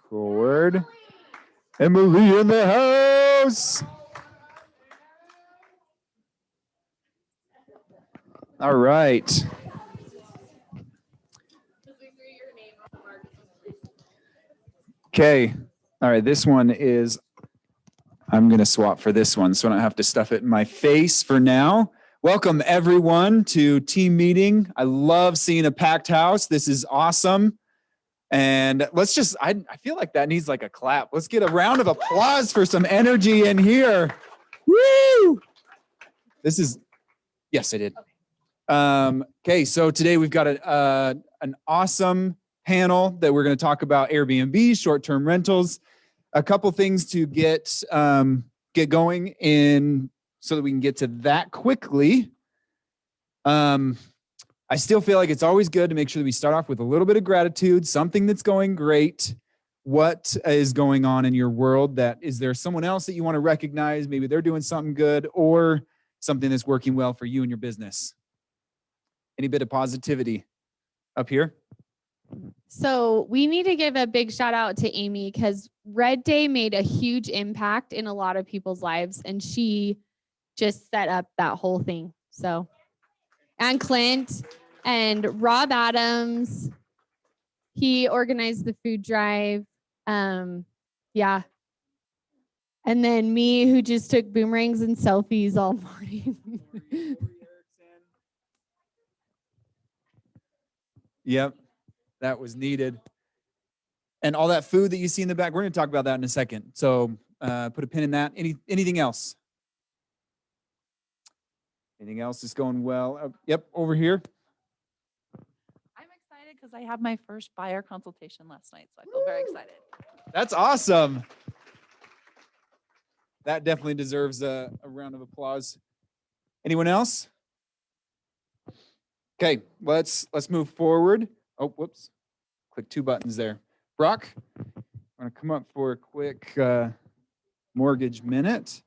forward. Emily in the house. All right. Okay. All right. This one is, I'm going to swap for this one so I don't have to stuff it in my face for now. Welcome, everyone, to team meeting. I love seeing a packed house. This is awesome. And let's just, I feel like that needs like a clap. Let's get a round of applause for some energy in here. Woo! This is, yes, I did. Okay, so today we've got an awesome panel that we're going to talk about Airbnb, short-term rentals. A couple things to get going in so that we can get to that quickly. I still feel like it's always good to make sure that we start off with a little bit of gratitude, something that's going great. What is going on in your world? Is there someone else that you want to recognize? Maybe they're doing something good or something that's working well for you and your business. Any bit of positivity up here? So we need to give a big shout out to Amy because Red Day made a huge impact in a lot of people's lives, and she just set up that whole thing. So, and Clint and Rob Adams, he organized the food drive. Yeah. And then me, who just took boomerangs and selfies all morning. Yep, that was needed. And all that food that you see in the back, we're going to talk about that in a second. So put a pin in that. Anything else? Anything else is going well? Yep, over here. I'm excited because I had my first buyer consultation last night, so I feel very excited. That's awesome. That definitely deserves a round of applause. Anyone else? Okay, let's move forward. Oh, whoops. Click two buttons there. Brock, I'm going to come up for a quick mortgage minute.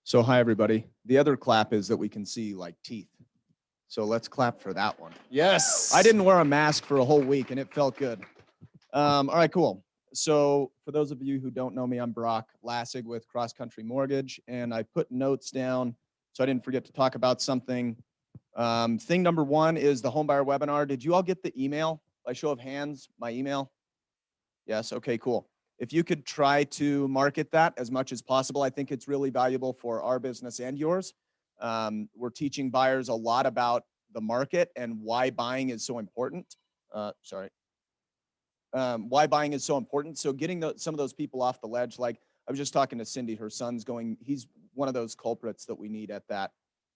So hi, everybody. The other clap is that we can see like teeth. So let's clap for that one. Yes. I didn't wear a mask for a whole week and it felt good. All right, cool. So for those of you who don't know me, I'm Brock Lassig with Cross Country Mortgage, and I put notes down so I didn't forget to talk about something. Thing number one is the Homebuyer Webinar. Did you all get the email? By show of hands, my email? Yes, okay, cool. If you could try to market that as much as possible, I think it's really valuable for our business and yours. We're teaching buyers a lot about the market and why buying is so important. Why buying is so important. So getting some of those people off the ledge, like I was just talking to Cindy, her son's going, he's one of those culprits that we need at that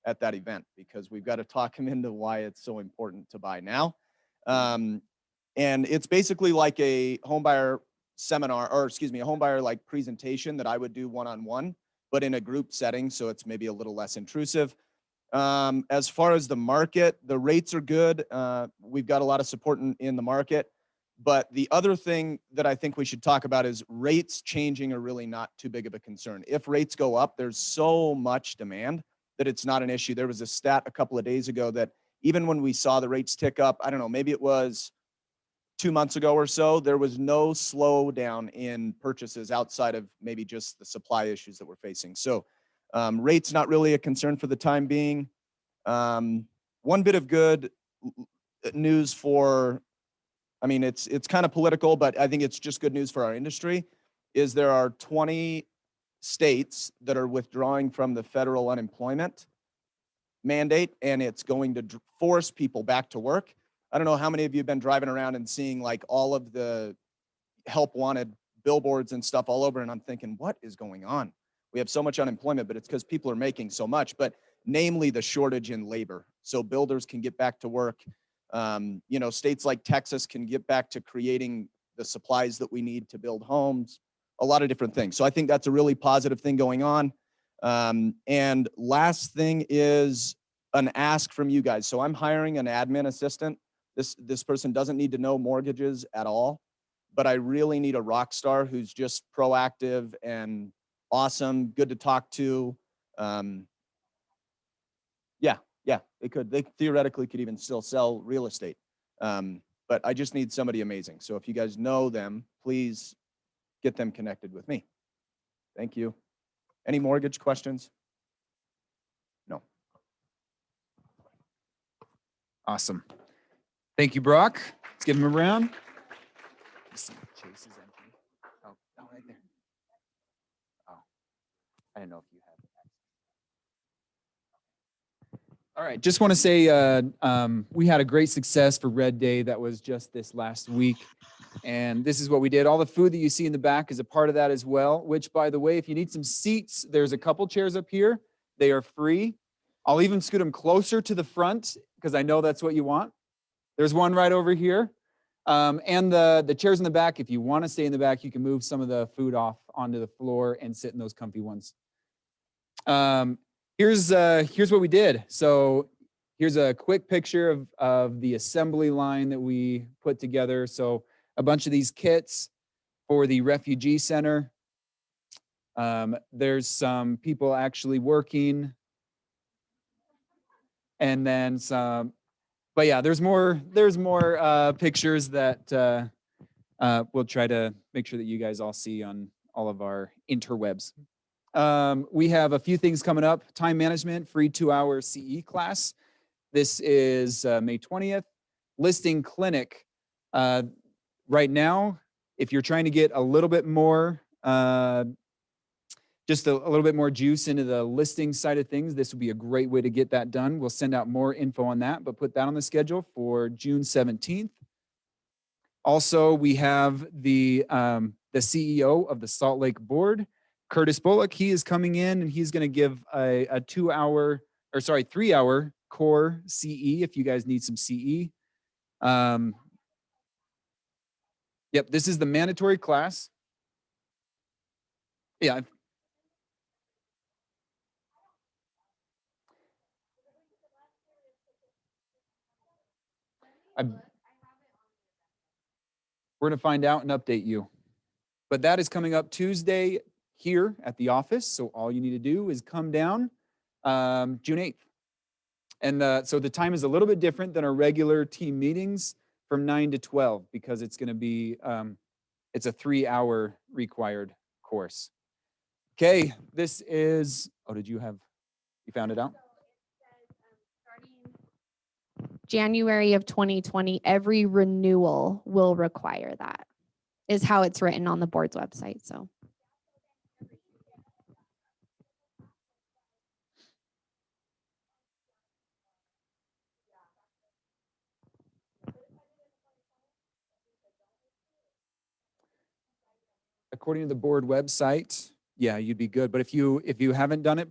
event, because we've got to talk him into why it's so important to buy now. And it's basically like a homebuyer seminar, or excuse me, a homebuyer like presentation that I would do one-on-one, but in a group setting, so it's maybe a little less intrusive. As far as the market, the rates are good. We've got a lot of support in the market. But the other thing that I think we should talk about is rates changing are really not too big of a concern. If rates go up, there's so much demand that it's not an issue. There was a stat a couple of days ago that even when we saw the rates tick up, I don't know, maybe it was 2 months ago or so, there was no slowdown in purchases outside of maybe just the supply issues that we're facing. So rates not really a concern for the time being. One bit of good news for, I mean, it's kind of political, but I think it's just good news for our industry, is there are 20 states that are withdrawing from the federal unemployment mandate, and it's going to force people back to work. I don't know how many of you have been driving around and seeing like all of the help wanted billboards and stuff all over, and I'm thinking, what is going on? We have so much unemployment, but it's because people are making so much, but namely the shortage in labor. So builders can get back to work. You know, states like Texas can get back to creating the supplies that we need to build homes, a lot of different things. So I think that's a really positive thing going on. And last thing is an ask from you guys. So I'm hiring an admin assistant. This person doesn't need to know mortgages at all, but I really need a rock star who's just proactive and awesome, good to talk to. Yeah, they theoretically could even still sell real estate. but I just need somebody amazing. So if you guys know them, please get them connected with me. Thank you. Any mortgage questions? No. Awesome. Thank you, Brock. Let's give him a round. Chase is empty. Oh, right there. Oh, I didn't know if you had. All right, just want to say we had a great success for Red Day that was just this last week. And this is what we did. All the food that you see in the back is a part of that as well, which, by the way, if you need some seats, there's a couple chairs up here. They are free. I'll even scoot them closer to the front because I know that's what you want. There's one right over here. And the chairs in the back, if you want to stay in the back, you can move some of the food off onto the floor and sit in those comfy ones. Here's what we did. So here's a quick picture of the assembly line that we put together. So a bunch of these kits for the refugee center. There's some people actually working. And then some, but yeah, there's more pictures that we'll try to make sure that you guys all see on all of our interwebs. We have a few things coming up. Time management, free 2-hour CE class. This is May 20th. Listing clinic. Right now, if you're trying to get a little bit more, just a little bit more juice into the listing side of things, this would be a great way to get that done. We'll send out more info on that, but put that on the schedule for June 17th. Also, we have the CEO of the Salt Lake Board, Curtis Bullock. He is coming in and he's going to give a 3-hour core CE if you guys need some CE. Yep, this is the mandatory class. Yeah. We're going to find out and update you. But that is coming up Tuesday here at the office. So all you need to do is come down June 8th. And so the time is a little bit different than our regular team meetings from 9 to 12 because it's going to be, it's a 3-hour required course. Okay, this is, you found it out? January of 2020, every renewal will require that, is how it's written on the board's website. So. According to the board website, yeah, you'd be good. But if you haven't done it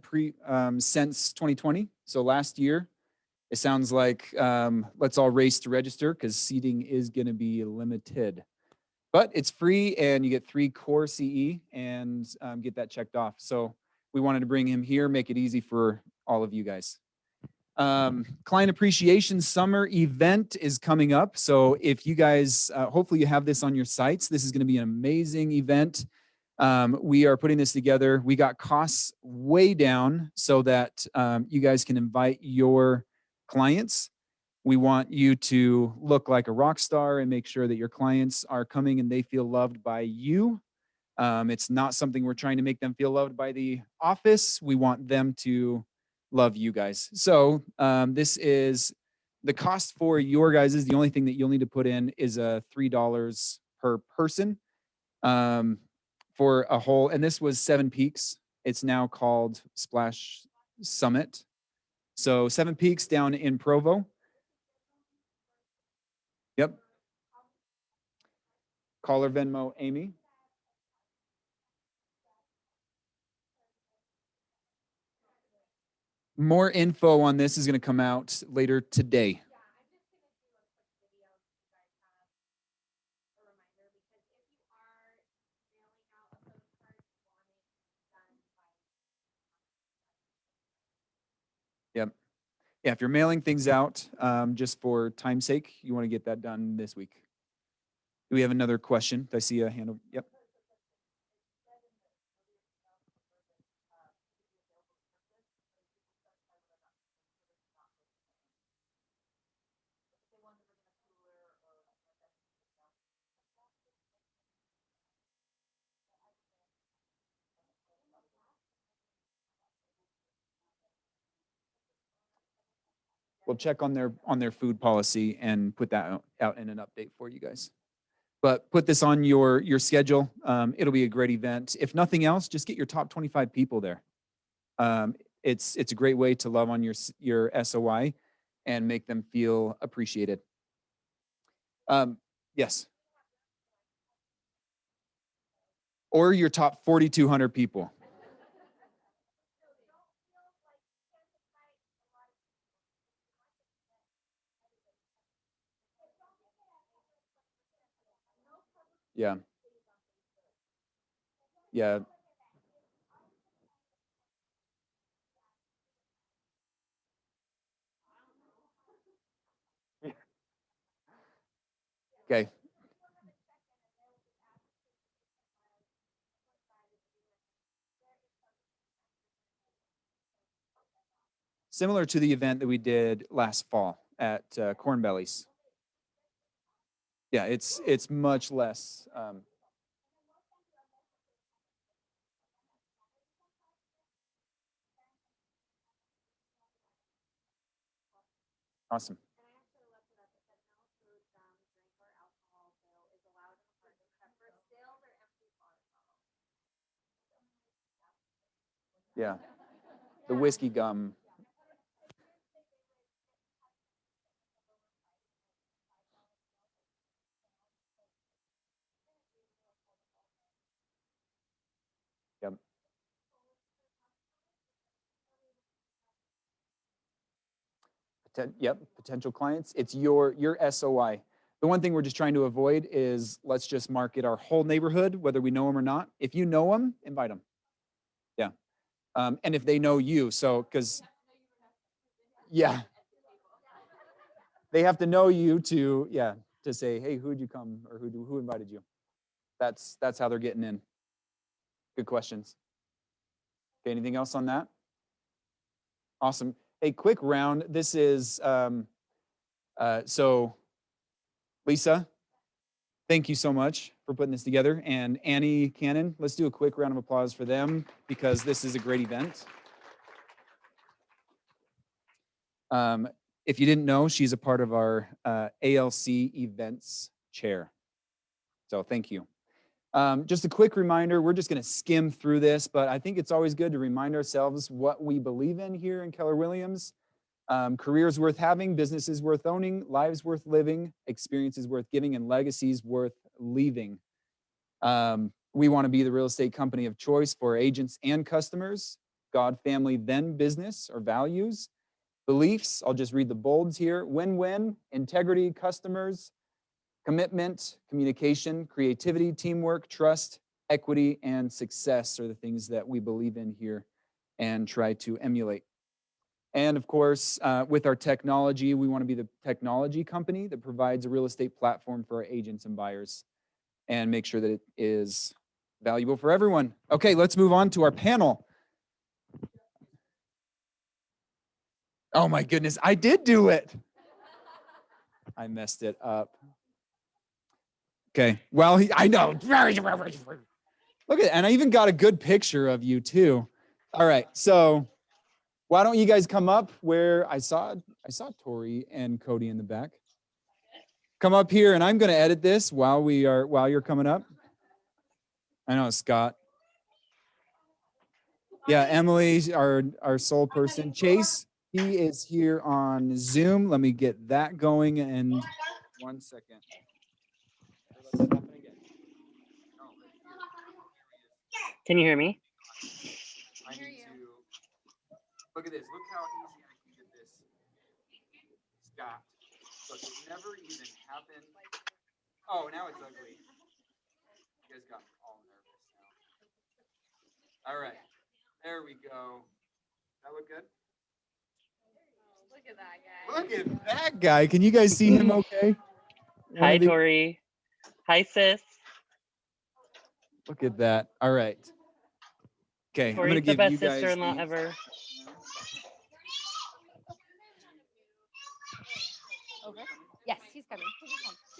since 2020, so last year, it sounds like let's all race to register because seating is going to be limited. But it's free and you get 3 core CE and get that checked off. So we wanted to bring him here, make it easy for all of you guys. Client Appreciation Summer event is coming up. So if you guys, hopefully you have this on your sites, this is going to be an amazing event. We are putting this together. We got costs way down so that you guys can invite your clients. We want you to look like a rock star and make sure that your clients are coming and they feel loved by you. It's not something we're trying to make them feel loved by the office. We want them to love you guys. So this is the cost for your guys is the only thing that you'll need to put in is $3 per person for a whole. And this was 7 Peaks. It's now called Splash Summit. So 7 Peaks down in Provo. Yep. Call or Venmo Amy. More info on this is going to come out later today. Yep. Yeah, if you're mailing things out just for time's sake, you want to get that done this week. Do we have another question? I see a hand over. Yep. we'll check on their food policy and put that out in an update for you guys. But put this on your schedule. It'll be a great event. If nothing else, just get your top 25 people there. It's a great way to love on your SOI and make them feel appreciated. Yes. Or your top 4,200 people. Yeah. Yeah. Okay. Similar to the event that we did last fall at Corn Bellies. Yeah, it's much less. Awesome. Yeah, the whiskey gum. Yep. Yep, potential clients. It's your SOI. The one thing we're just trying to avoid is let's just market our whole neighborhood, whether we know them or not. If you know them, invite them. Yeah. And if they know you, so, because, yeah, they have to know you to, yeah, to say, hey, who'd you come, or who invited you? That's how they're getting in. Good questions. Okay, anything else on that? Awesome. Hey, quick round. This is, so Lisa, thank you so much for putting this together. And Annie Cannon, let's do a quick round of applause for them because this is a great event. If you didn't know, she's a part of our ALC events chair. So thank you. Just a quick reminder, we're just going to skim through this, but I think it's always good to remind ourselves what we believe in here in Keller Williams. Careers worth having, businesses worth owning, lives worth living, experiences worth giving, and legacies worth leaving. We want to be the real estate company of choice for agents and customers. God, family, then business, or values. Beliefs, I'll just read the bolds here. Win-win, integrity, customers, commitment, communication, creativity, teamwork, trust, equity, and success are the things that we believe in here and try to emulate. And of course, with our technology, we want to be the technology company that provides a real estate platform for our agents and buyers and make sure that it is valuable for everyone. Okay, let's move on to our panel. Oh my goodness, I did do it. I messed it up. Okay, well, I know. Look at it, and I even got a good picture of you too. All right, so why don't you guys come up where I saw Tori and Kody in the back. Come up here, and I'm going to edit this while you're coming up. I know, Scott. Yeah, Emily, our sole person. Chase, he is here on Zoom. Let me get that going in 1 second. Can you hear me? I need to look at this. Look how easy I can get this stopped. Look, it never even happened. Oh, now it's ugly. You guys got me all nervous now. All right, there we go. That look good? Look at that guy. Look at that guy. Can you guys see him okay? Hi, Tori. Hi, sis. Look at that. All right. Okay, I'm going to Tori's the give you best guys sister-in-law these. ever. Yes, he's coming.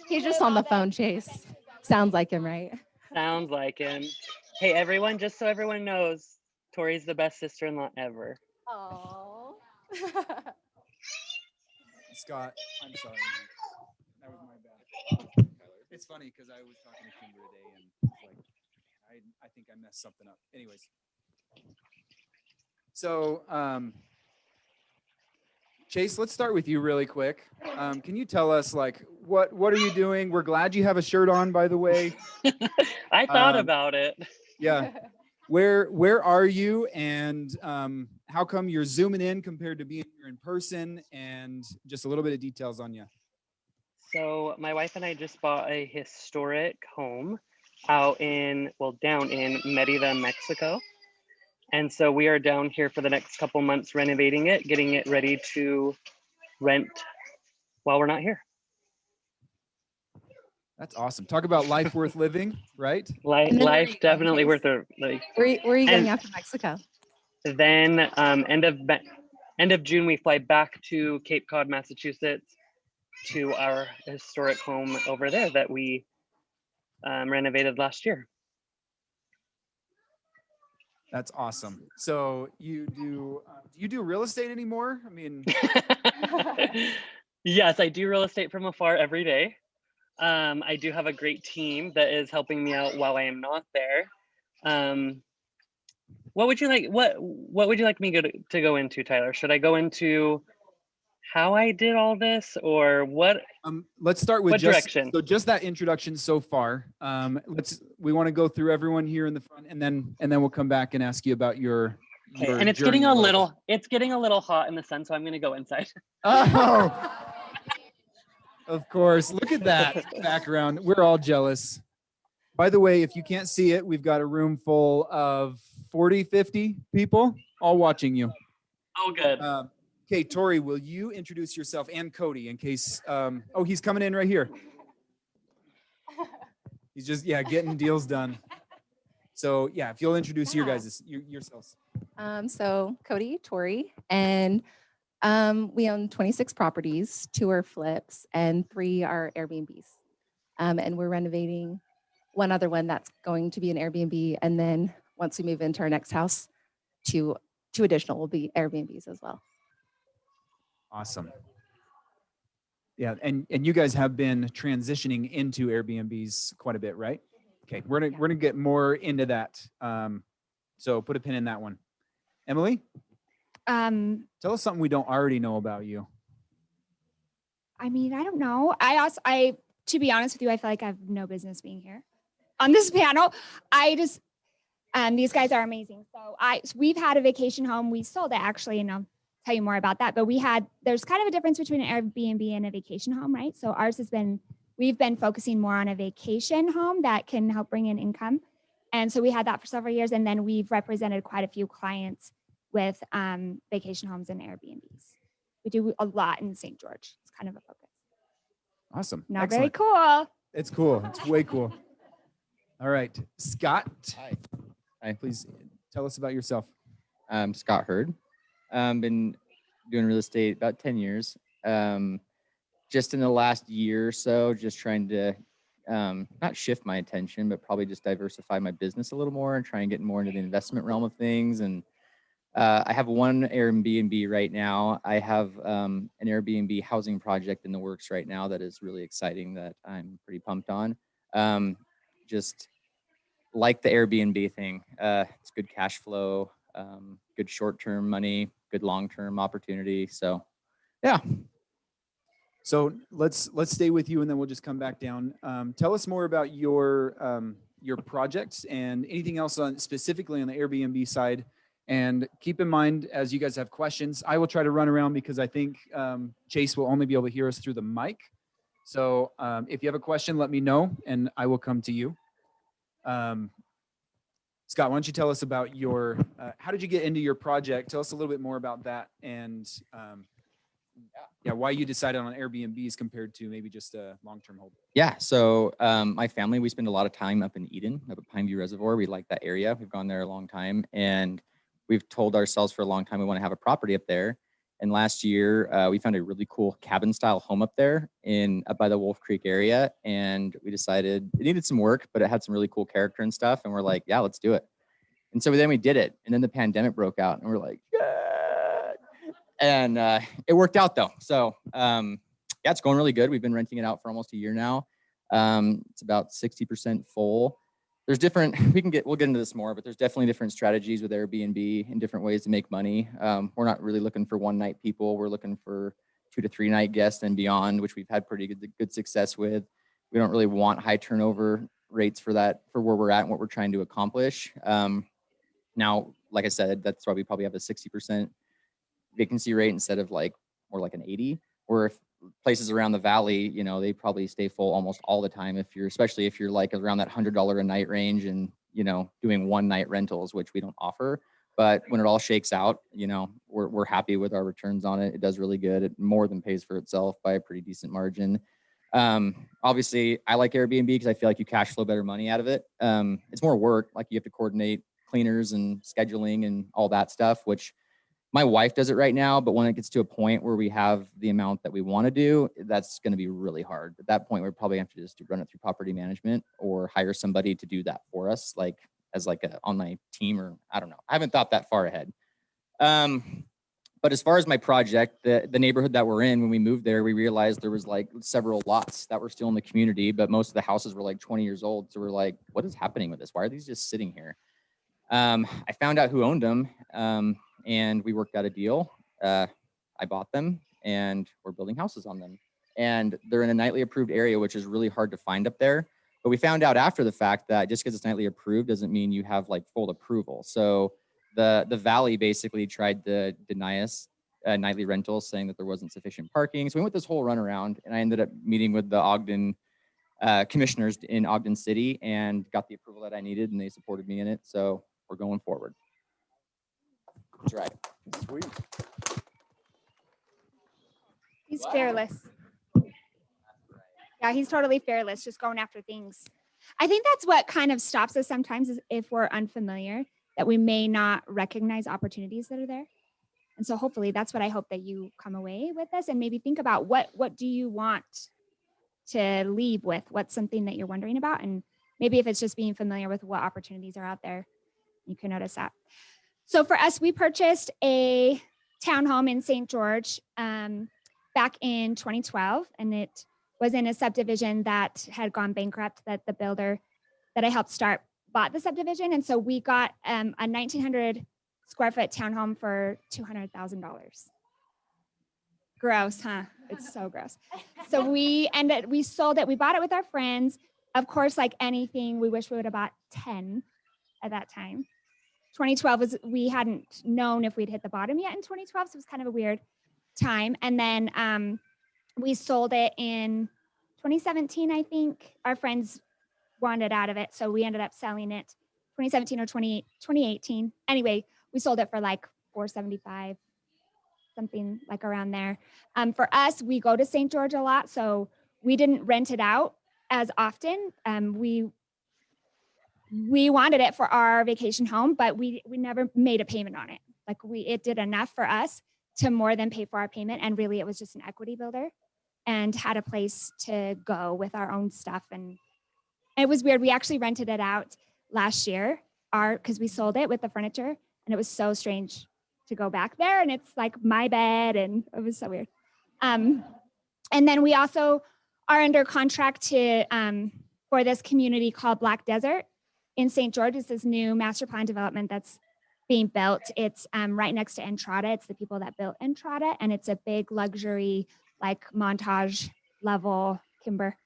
He's just on the phone, Chase. Sounds like him, right? Sounds like him. Hey, everyone, just so everyone knows, Tori's the best sister-in-law ever. Oh. Scott, I'm sorry. That was my bad. It's funny because I was talking to Kimber today and it's like, I think I messed something up. Anyways. So, Chase, let's start with you really quick. Can you tell us like, what are you doing? We're glad you have a shirt on, by the way. I thought about it. Yeah. Where are you, and how come you're zooming in compared to being here in person, and just a little bit of details on you. So my wife and I just bought a historic home down in Merida, Mexico. And so we are down here for the next couple months renovating it, getting it ready to rent while we're not here. That's awesome. Talk about life worth living, right? And then where are Life you going, definitely Chase? worth it. Like, Where are you going and- after Mexico? then end of June, we fly back to Cape Cod, Massachusetts, to our historic home over there that we renovated last year. That's awesome. So you do you do real estate anymore? I mean, Yes, I do real estate from afar every day. I do have a great team that is helping me out while I am not there. What would you like? What would you like me to go into, Tyler? Should I go into how I did all this, or what? let's start with What just direction? so just that introduction so far. We want to go through everyone here in the front, and then we'll come back and ask you about your Okay, and it's journey getting a a little bit. it's getting a little hot in the sun, so I'm gonna go inside. Oh, of course. Look at that background. We're all jealous. By the way, if you can't see it, we've got a room full of 40, 50 people all watching you. Oh, good. Okay, Tori, will you introduce yourself, and Kody, in case, oh, he's coming in right here. He's just, getting deals done. So yeah, if you'll introduce your guys, yourselves. So Kody, Tori, and we own 26 properties, 2 are flips, and 3 are Airbnbs. And we're renovating one other one that's going to be an Airbnb. And then once we move into our next house, two additional will be Airbnbs as well. Awesome. Yeah, and you guys have been transitioning into Airbnbs quite a bit, right? Okay, we're gonna get more into that. So put a pin in that one. Emily, tell us something we don't already know about you. I mean, I don't know. To be honest with you, I feel like I have no business being here on this panel. These guys are amazing. So we've had a vacation home. We sold it actually, and I'll tell you more about that. But there's kind of a difference between an Airbnb and a vacation home, right? So we've been focusing more on a vacation home that can help bring in income. And so we had that for several years. And then we've represented quite a few clients with vacation homes and Airbnbs. We do a lot in St. George. It's kind of a focus. Awesome. Not Excellent. very cool. It's cool. It's way cool. All right, Scott. Hi. Please tell us about yourself. I'm Scott Hurd. Been doing real estate about 10 years. Just in the last year or so, just trying to not shift my attention, but probably just diversify my business a little more and try and get more into the investment realm of things. And I have one Airbnb right now. I have an Airbnb housing project in the works right now that is really exciting that I'm pretty pumped on. Just like the Airbnb thing. It's good cash flow, good short-term money, good long-term opportunity. So yeah. So let's stay with you, and then we'll just come back down. Tell us more about your projects and anything else specifically on the Airbnb side. And keep in mind, as you guys have questions, I will try to run around because I think Chase will only be able to hear us through the mic. So if you have a question, let me know, and I will come to you. Scott, why don't you tell us about how did you get into your project? Tell us a little bit more about that, and why you decided on Airbnbs compared to maybe just a long-term hold. Yeah. So my family, we spend a lot of time up in Eden, up at Pineview Reservoir. We like that area. We've gone there a long time, and we've told ourselves for a long time we want to have a property up there. And last year, we found a really cool cabin-style home up there up by the Wolf Creek area, and we decided it needed some work, but it had some really cool character and stuff. And we're like, yeah, let's do it. And so then we did it. And then the pandemic broke out, and we're like, yeah. And it worked out though. So yeah, it's going really good. We've been renting it out for almost a year now. It's about 60% full. There's different, we'll get into this more, but there's definitely different strategies with Airbnb and different ways to make money. We're not really looking for one night people. We're looking for 2 to 3 night guests and beyond, which we've had pretty good success with. We don't really want high turnover rates for that, for where we're at and what we're trying to accomplish. Now, like I said, that's why we probably have a 60% vacancy rate instead of like more like an 80, or if places around the valley, you know, they probably stay full almost all the time. Especially if you're like around that $100 a night range and, you know, doing 1 night rentals, which we don't offer. But when it all shakes out, you know, we're happy with our returns on it. It does really good. It more than pays for itself by a pretty decent margin. Obviously I like Airbnb because I feel like you cash flow better money out of it. It's more work, like you have to coordinate cleaners and scheduling and all that stuff, which my wife does it right now, but when it gets to a point where we have the amount that we want to do, that's going to be really hard. At that point, we probably have to just run it through property management or hire somebody to do that for us, like as like on my team, or I don't know. I haven't thought that far ahead. But as far as my project, the neighborhood that we're in, when we moved there, we realized there was like several lots that were still in the community, but most of the houses were like 20 years old. So we're like, what is happening with this? Why are these just sitting here? I found out who owned them. And we worked out a deal. I bought them and we're building houses on them. And they're in a nightly approved area, which is really hard to find up there. But we found out after the fact that just because it's nightly approved doesn't mean you have like full approval. So the valley basically tried to deny us nightly rentals, saying that there wasn't sufficient parking. So we went this whole runaround, and I ended up meeting with the Ogden commissioners in Ogden City and got the approval that I needed, and they supported me in it. So we're going forward. That's right. Sweet. He's Wow. fearless. Yeah, he's totally fearless, just going after things. I think that's what kind of stops us sometimes, is if we're unfamiliar, that we may not recognize opportunities that are there. And so hopefully that's what I hope that you come away with this, and maybe think about what do you want to leave with? What's something that you're wondering about? And maybe if it's just being familiar with what opportunities are out there, you can notice that. So for us, we purchased a townhome in St. George back in 2012, and it was in a subdivision that had gone bankrupt, that the builder that I helped start bought the subdivision. And so we got a 1,900 square foot townhome for $200,000. Gross, huh? It's so gross. So we sold it. We bought it with our friends. Of course, like anything, we wish we would have bought 10 at that time. 2012 we hadn't known if we'd hit the bottom yet in 2012. So it was kind of a weird time. And then we sold it in 2017, I think. Our friends wanted out of it, so we ended up selling it 2017 or 2018. Anyway, we sold it for like $475, something like around there. For us, we go to St. George a lot, so we didn't rent it out as often. We wanted it for our vacation home, but we never made a payment on it. Like it did enough for us to more than pay for our payment. And really it was just an equity builder, and had a place to go with our own stuff. And it was weird. We actually rented it out last year, because we sold it with the furniture, and it was so strange to go back there. And it's like my bed, and it was so weird. And then we also are under contract to for this community called Black Desert in St. George. It's this new master plan development that's being built. It's right next to Entrada. It's the people that built Entrada, and it's a big luxury, like Montage level, Kimber,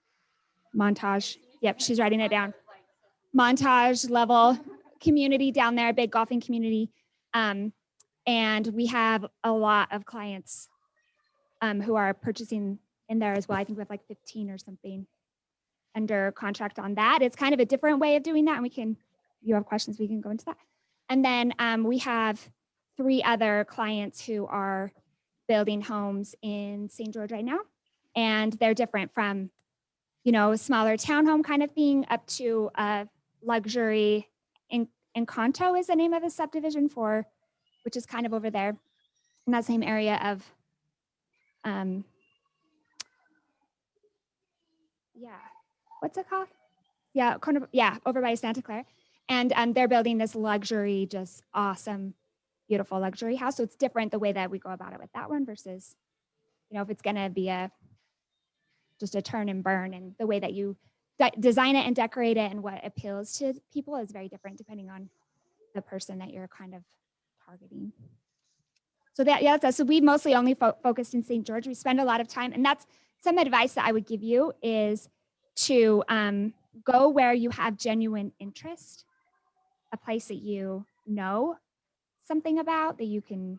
Montage. Yep, she's writing it down. Montage level community down there, big golfing community. And we have a lot of clients who are purchasing in there as well. I think we have like 15 or something under contract on that. It's kind of a different way of doing that. And if you have questions, we can go into that. And then we have 3 other clients who are building homes in St. George right now. And they're different from, a smaller townhome kind of thing up to a luxury. Encanto is the name of a subdivision which is kind of over there in that same area of, what's it called? Yeah, over by Santa Clara. And they're building this luxury, just awesome, beautiful luxury house. So it's different the way that we go about it with that one versus, you know, if it's going to be just a turn and burn, and the way that you design it and decorate it and what appeals to people is very different depending on the person that you're kind of targeting. So so we mostly only focused in St. George. We spend a lot of time, and that's some advice that I would give you is to go where you have genuine interest, a place that you know something about, that you can,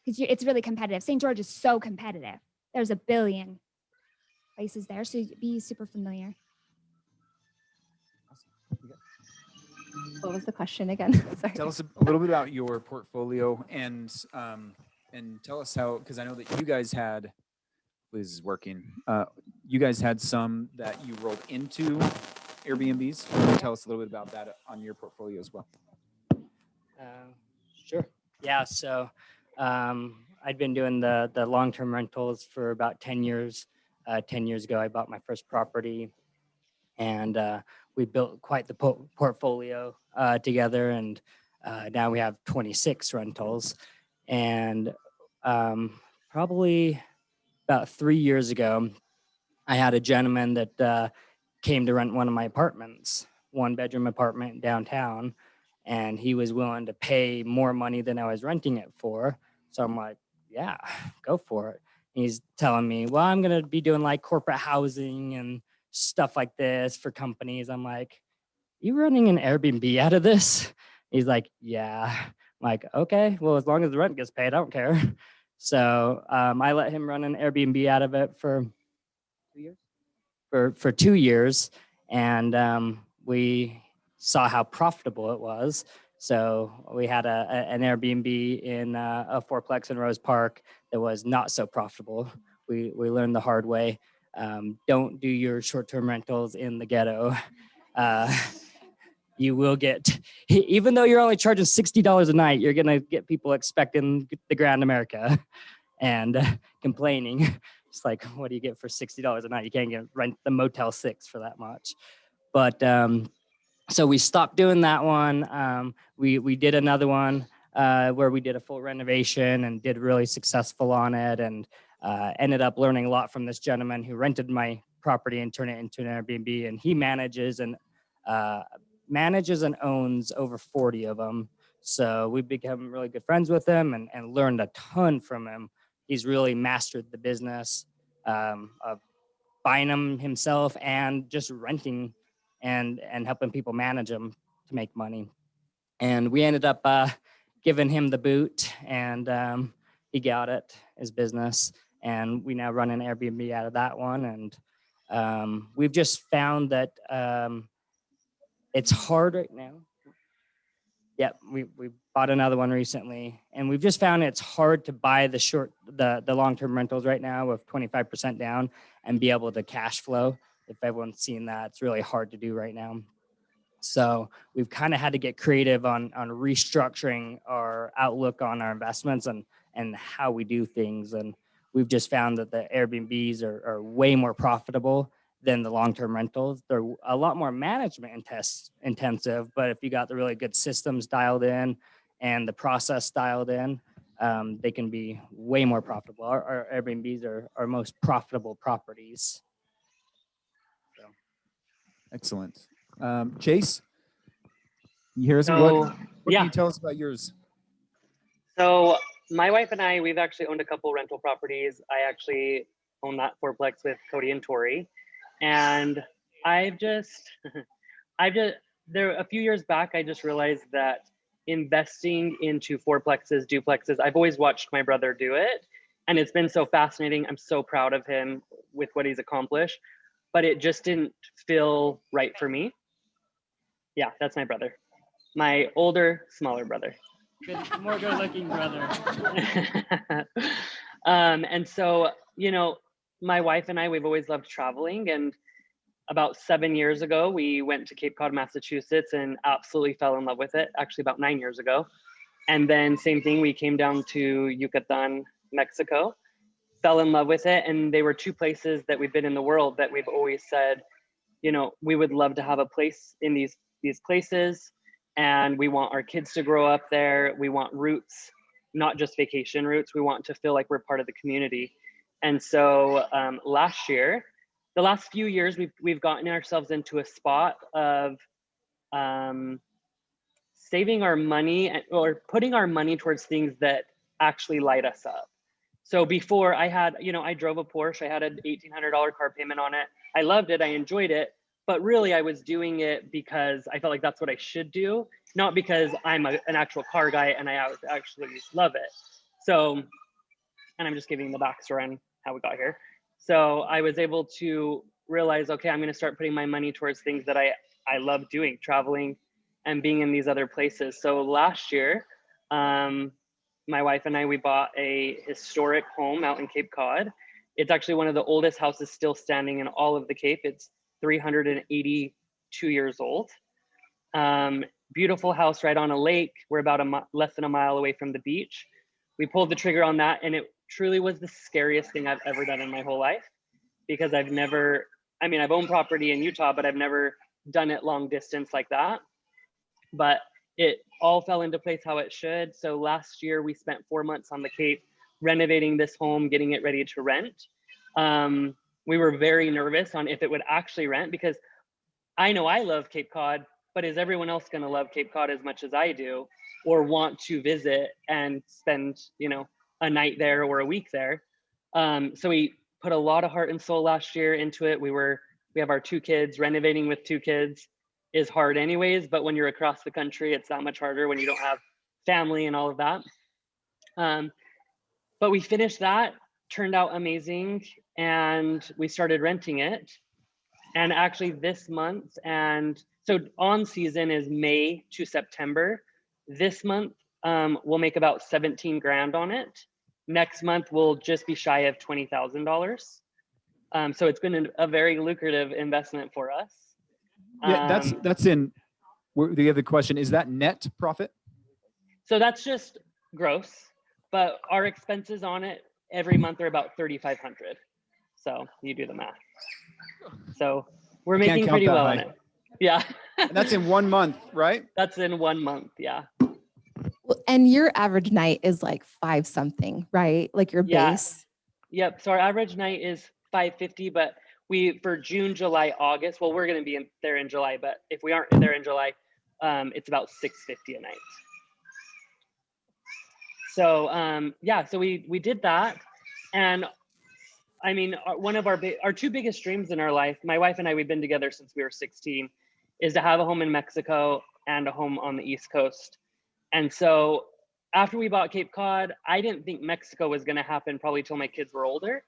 because it's really competitive. St. George is so competitive. There's a billion places there, so be super familiar. What was the question again? Sorry. Tell us a little bit about your portfolio and tell us how, because I know that you guys had, this is working. You guys had some that you rolled into Airbnb's. Can you tell us a little bit about that on your portfolio as well? Sure. Yeah. So I'd been doing the long-term rentals for about 10 years. 10 years ago, I bought my first property, and we built quite the portfolio together. And now we have 26 rentals. And probably about 3 years ago, I had a gentleman that came to rent one of my apartments, 1-bedroom apartment downtown, and he was willing to pay more money than I was renting it for. So I'm like, yeah, go for it. And he's telling me, well, I'm going to be doing like corporate housing and stuff like this for companies. I'm like, you running an Airbnb out of this? He's like, yeah. I'm like, okay, well, as long as the rent gets paid, I don't care. So I let him run an Airbnb out of it for 2 years. For 2 years, and we saw how profitable it was. So we had an Airbnb in a fourplex in Rose Park that was not so profitable. We learned the hard way. Don't do your short-term rentals in the ghetto. You will get, even though you're only charging $60 a night, you're gonna get people expecting the Grand America and complaining. It's like, what do you get for $60 a night? You can't rent the Motel 6 for that much. But so we stopped doing that one. We did another one where we did a full renovation and did really successful on it, and ended up learning a lot from this gentleman who rented my property and turned it into an Airbnb. And he manages and owns over 40 of them. So we become really good friends with him and learned a ton from him. He's really mastered the business of buying them himself and just renting and helping people manage them to make money. And we ended up giving him the boot, and he got it, his business. And we now run an Airbnb out of that one. And we've just found that it's hard right now. Yeah, we bought another one recently, and we've just found it's hard to buy the long-term rentals right now with 25% down and be able to cash flow. If everyone's seen that, it's really hard to do right now. So we've kind of had to get creative on restructuring our outlook on our investments and how we do things. And we've just found that the Airbnbs are way more profitable than the long-term rentals. They're a lot more management intensive, but if you got the really good systems dialed in and the process dialed in, they can be way more profitable. Our Airbnbs are our most profitable properties. So. Excellent. Chase, you hear us? So, What can you tell us about yours? So my wife and I, we've actually owned a couple rental properties. I actually own that fourplex with Kody and Tori. And a few years back, I just realized that investing into fourplexes, duplexes, I've always watched my brother do it. And it's been so fascinating. I'm so proud of him with what he's accomplished, but it just didn't feel right for me. Yeah, that's my brother. My older, smaller brother. More good-looking brother. And so, you know, my wife and I, we've always loved traveling. And about 7 years ago, we went to Cape Cod, Massachusetts, and absolutely fell in love with it. Actually, about 9 years ago. And then same thing, we came down to Yucatan, Mexico, fell in love with it. And they were two places that we've been in the world that we've always said, you know, we would love to have a place in these places. and we want our kids to grow up there. We want roots, not just vacation roots. We want to feel like we're part of the community. And so last year, the last few years, we've gotten ourselves into a spot of saving our money or putting our money towards things that actually light us up. So before I had, I drove a Porsche. I had an $1,800 car payment on it. I loved it. I enjoyed it. But really, I was doing it because I felt like that's what I should do, not because I'm an actual car guy and I actually love it. So, and I'm just giving the backstory on how we got here. So I was able to realize, okay, I'm going to start putting my money towards things that I love doing, traveling and being in these other places. So last year, my wife and I, we bought a historic home out in Cape Cod. It's actually one of the oldest houses still standing in all of the Cape. It's 382 years old. Beautiful house right on a lake. We're about less than a mile away from the beach. We pulled the trigger on that, and it truly was the scariest thing I've ever done in my whole life, because I've owned property in Utah, but I've never done it long distance like that. But it all fell into place how it should. So last year we spent 4 months on the Cape renovating this home, getting it ready to rent. We were very nervous on if it would actually rent, because I know I love Cape Cod, but is everyone else going to love Cape Cod as much as I do, or want to visit and spend, a night there or a week there? So we put a lot of heart and soul last year into it. We have our 2 kids. Renovating with 2 kids is hard anyways, but when you're across the country, it's that much harder when you don't have family and all of that. But we finished that, turned out amazing, and we started renting it. And actually this month, and so on season is May to September. This month, we'll make about 17 grand on it. Next month, we'll just be shy of $20,000. So it's been a very lucrative investment for us. Yeah, that's in. The other question is that net profit. So that's just gross, but our expenses on it every month are about 3,500. So you do the math. So we're making pretty well on it. Yeah. And that's in 1 month, right? That's in 1 month. Yeah. And your average night is like 5 something, right? Like your base. Yep. So our average night is $550, but for June, July, August, well, we're going to be there in July, but if we aren't there in July, it's about $650 a night. So so we did that. And I mean, one of our 2 biggest dreams in our life, my wife and I, we've been together since we were 16, is to have a home in Mexico and a home on the East Coast. And so after we bought Cape Cod, I didn't think Mexico was going to happen probably till my kids were older.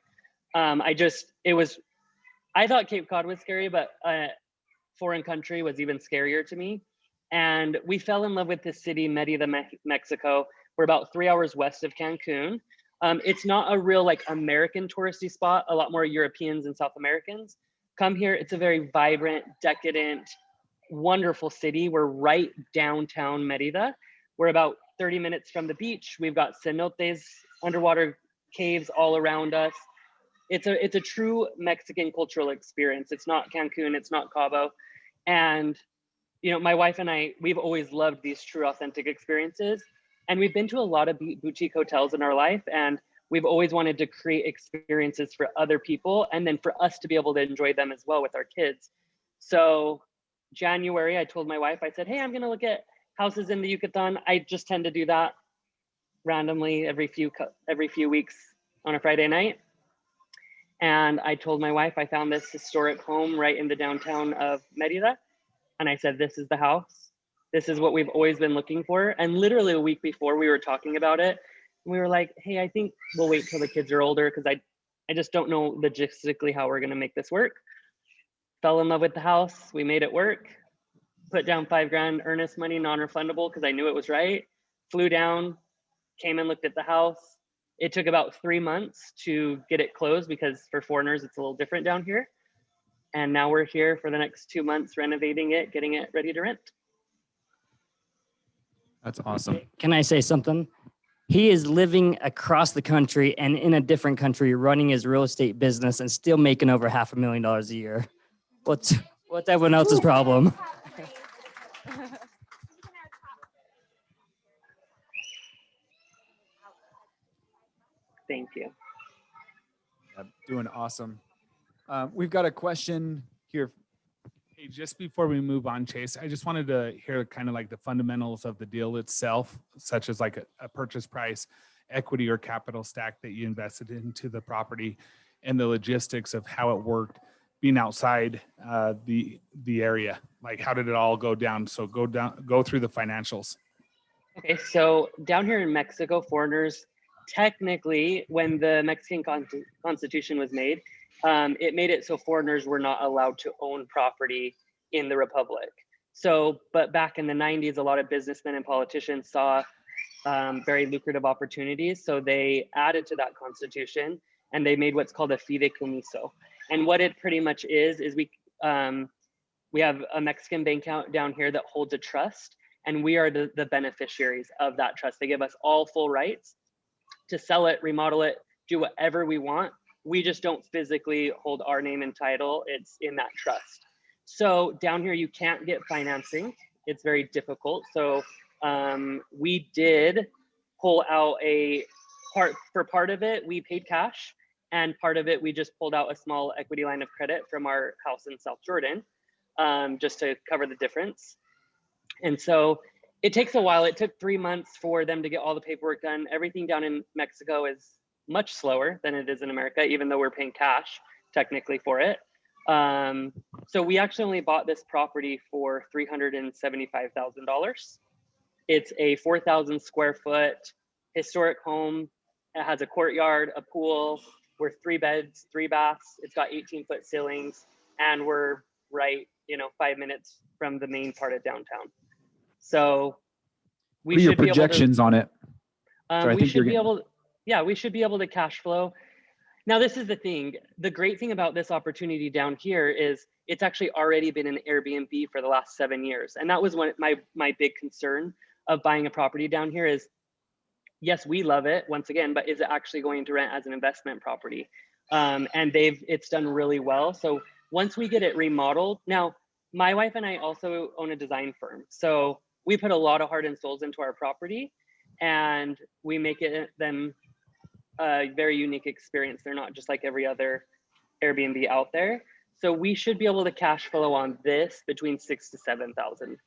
I thought Cape Cod was scary, but foreign country was even scarier to me. And we fell in love with this city, Merida, Mexico. We're about 3 hours west of Cancun. It's not a real American touristy spot. A lot more Europeans and South Americans come here. It's a very vibrant, decadent, wonderful city. We're right downtown Merida. We're about 30 minutes from the beach. We've got cenotes, underwater caves all around us. It's a true Mexican cultural experience. It's not Cancun, it's not Cabo. And, my wife and I, we've always loved these true authentic experiences. And we've been to a lot of boutique hotels in our life, and we've always wanted to create experiences for other people, and then for us to be able to enjoy them as well with our kids. So January, I told my wife, I said, hey, I'm going to look at houses in the Yucatan. I just tend to do that randomly every few weeks on a Friday night. And I told my wife I found this historic home right in the downtown of Merida. And I said, this is the house. This is what we've always been looking for. And literally a week before, we were talking about it. And we were like, hey, I think we'll wait till the kids are older, because I just don't know logistically how we're going to make this work. Fell in love with the house. We made it work. Put down $5 grand earnest money, non-refundable, because I knew it was right. Flew down, came and looked at the house. It took about 3 months to get it closed, because for foreigners, it's a little different down here. And now we're here for the next 2 months, renovating it, getting it ready to rent. That's awesome. Can I say something? He is living across the country and in a different country, running his real estate business and still making over $500,000 a year. What's everyone else's problem? you. Doing awesome. We've got a question here. Hey, just before we move on, Chase, I just wanted to hear kind of like the fundamentals of the deal itself, such as like a purchase price, equity or capital stack that you invested into the property, and the logistics of how it worked being outside the area. Like, how did it all go down? So go through the financials. Okay, so down here in Mexico, foreigners, technically, when the Mexican Constitution was made, it made it so foreigners were not allowed to own property in the Republic. So, but back in the 90s, a lot of businessmen and politicians saw very lucrative opportunities. So they added to that Constitution and they made what's called a fideicomiso. And what it pretty much is we have a Mexican bank account down here that holds a trust, and we are the beneficiaries of that trust. They give us all full rights to sell it, remodel it, do whatever we want. We just don't physically hold our name and title. It's in that trust. So down here, you can't get financing. It's very difficult. So we did pull out part of it, we paid cash, and part of it, we just pulled out a small equity line of credit from our house in South Jordan, just to cover the difference. And so it takes a while. It took 3 months for them to get all the paperwork done. Everything down in Mexico is much slower than it is in America, even though we're paying cash technically for it. So we actually only bought this property for $375,000. It's a 4,000 square foot historic home. It has a courtyard, a pool. We're 3 beds, 3 baths. It's got 18-foot ceilings, and we're right, 5 minutes from the main part of downtown. So we What are your should be projections on it? we should be able to cash flow. Now, this is the thing. The great thing about this opportunity down here is it's actually already been an Airbnb for the last 7 years. And that was my big concern of buying a property down here is, yes, we love it once again, but is it actually going to rent as an investment property? And it's done really well. So once we get it remodeled, now my wife and I also own a design firm. So we put a lot of heart and souls into our property, and we make them a very unique experience. They're not just like every other Airbnb out there. So we should be able to cash flow on this between 6,000 to 7,000.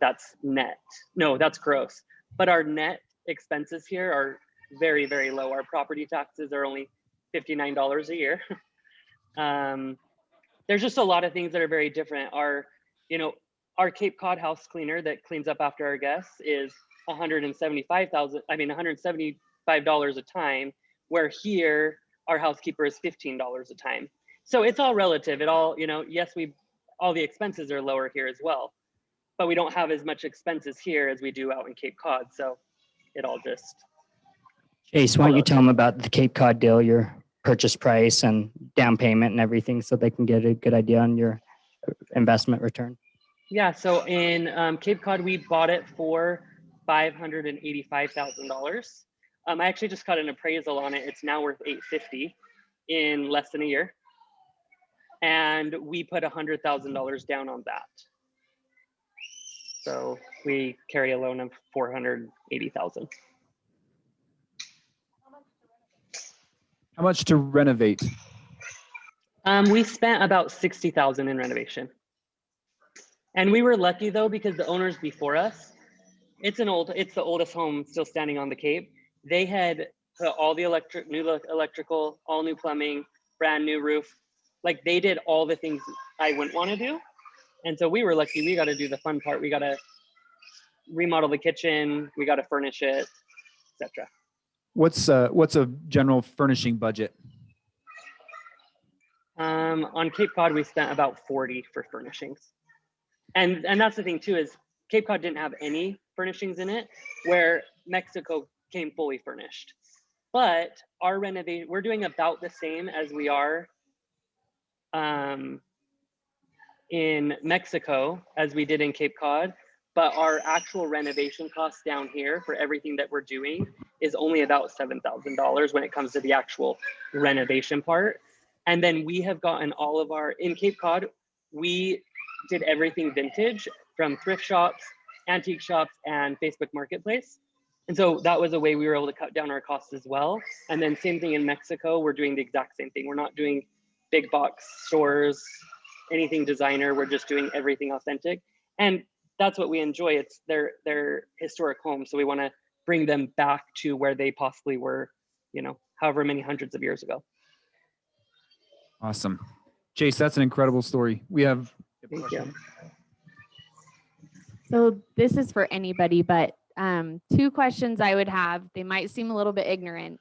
That's net. No, that's gross. But our net expenses here are very, very low. Our property taxes are only $59 a year. There's just a lot of things that are very different. Our Cape Cod house cleaner that cleans up after our guests is $175 a time, where here our housekeeper is $15 a time. So it's all relative. It all, yes, all the expenses are lower here as well, but we don't have as much expenses here as we do out in Cape Cod. So it all just. Chase, why don't you tell them about the Cape Cod deal, your purchase price and down payment and everything, so they can get a good idea on your investment return? Yeah, so in Cape Cod, we bought it for $585,000. I actually just got an appraisal on it. It's now worth $850 in less than a year. And we put $100,000 down on that. So we carry a loan of $480,000. How much to renovate? We spent about $60,000 in renovation. And we were lucky though, because the owners before us, it's the oldest home still standing on the Cape. They had put all the new electrical, all new plumbing, brand new roof. Like, they did all the things I wouldn't want to do. And so we were lucky. We got to do the fun part. We got to remodel the kitchen. We got to furnish it, etc. What's a general furnishing budget? On Cape Cod, we spent about $40 for furnishings. And that's the thing too, is Cape Cod didn't have any furnishings in it, where Mexico came fully furnished. But our renovation, we're doing about the same as we are in Mexico as we did in Cape Cod, but our actual renovation costs down here for everything that we're doing is only about $7,000 when it comes to the actual renovation part. And then we have gotten all of in Cape Cod, we did everything vintage, from thrift shops, antique shops, and Facebook Marketplace. And so that was a way we were able to cut down our costs as well. And then same thing in Mexico, we're doing the exact same thing. We're not doing big box stores, anything designer. We're just doing everything authentic. And that's what we enjoy. It's their historic homes. So we want to bring them back to where they possibly were, however many hundreds of years ago. Awesome. Chase, that's an incredible story. We have Thank you. So this is for anybody, but 2 questions I would have. They might seem a little bit ignorant,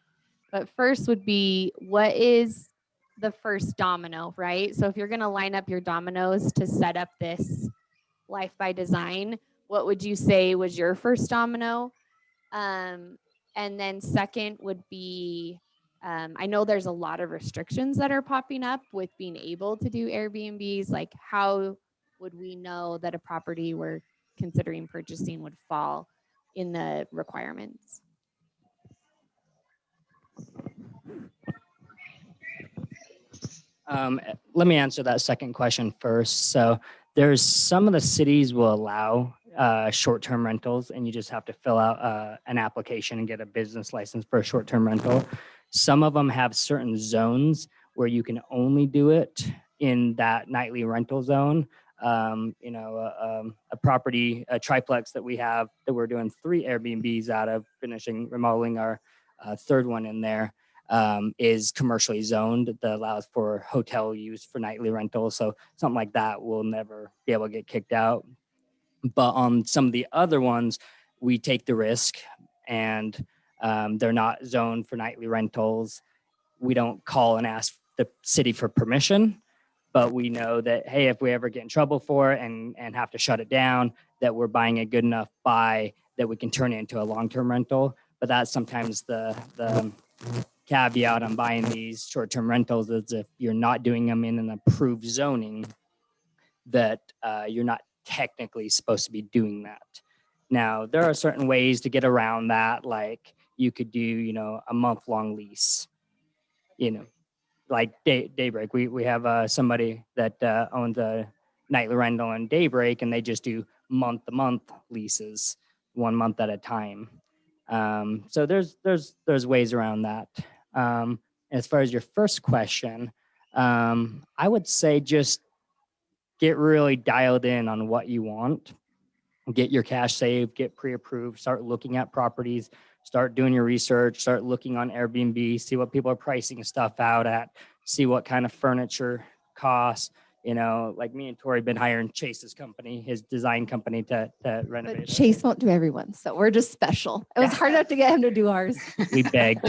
but first would be, what is the first domino, right? So if you're going to line up your dominoes to set up this Life by Design, what would you say was your first domino? And then second would be, I know there's a lot of restrictions that are popping up with being able to do Airbnbs. Like, how would we know that a property we're considering purchasing would fall in the requirements? Let me answer that second question first. So there's some of the cities will allow short-term rentals, and you just have to fill out an application and get a business license for a short-term rental. Some of them have certain zones where you can only do it in that nightly rental zone. A property, a triplex that we have that we're doing 3 Airbnbs out of, remodeling our 3rd one in there, is commercially zoned that allows for hotel use for nightly rentals. So something like that will never be able to get kicked out. But on some of the other ones, we take the risk, and they're not zoned for nightly rentals. We don't call and ask the city for permission, but we know that, hey, if we ever get in trouble for it and have to shut it down, that we're buying a good enough buy that we can turn it into a long-term rental. But that's sometimes the caveat on buying these short-term rentals, is if you're not doing them in an approved zoning, that you're not technically supposed to be doing that. Now, there are certain ways to get around that, like you could do, a month-long lease, like Daybreak. We have somebody that owns a nightly rental in Daybreak, and they just do month-to-month leases, 1 month at a time. So there's ways around that. As far as your first question, I would say just get really dialed in on what you want. Get your cash saved, get pre-approved, start looking at properties, start doing your research, start looking on Airbnb, see what people are pricing stuff out at, see what kind of furniture costs. Like me and Tori have been hiring Chase's company, his design company, to renovate But it. Chase won't do everyone, so we're just special. It was hard enough to get him to do ours. We begged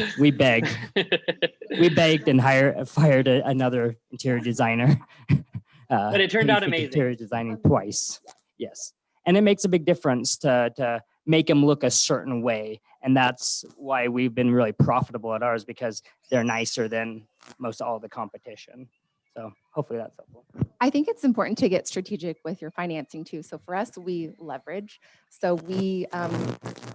and fired another interior designer. But it turned out paid for amazing. Interior designing twice. Yes. And it makes a big difference to make them look a certain way. And that's why we've been really profitable at ours, because they're nicer than most all the competition. So hopefully that's helpful. I think it's important to get strategic with your financing too. So for us, we leverage. So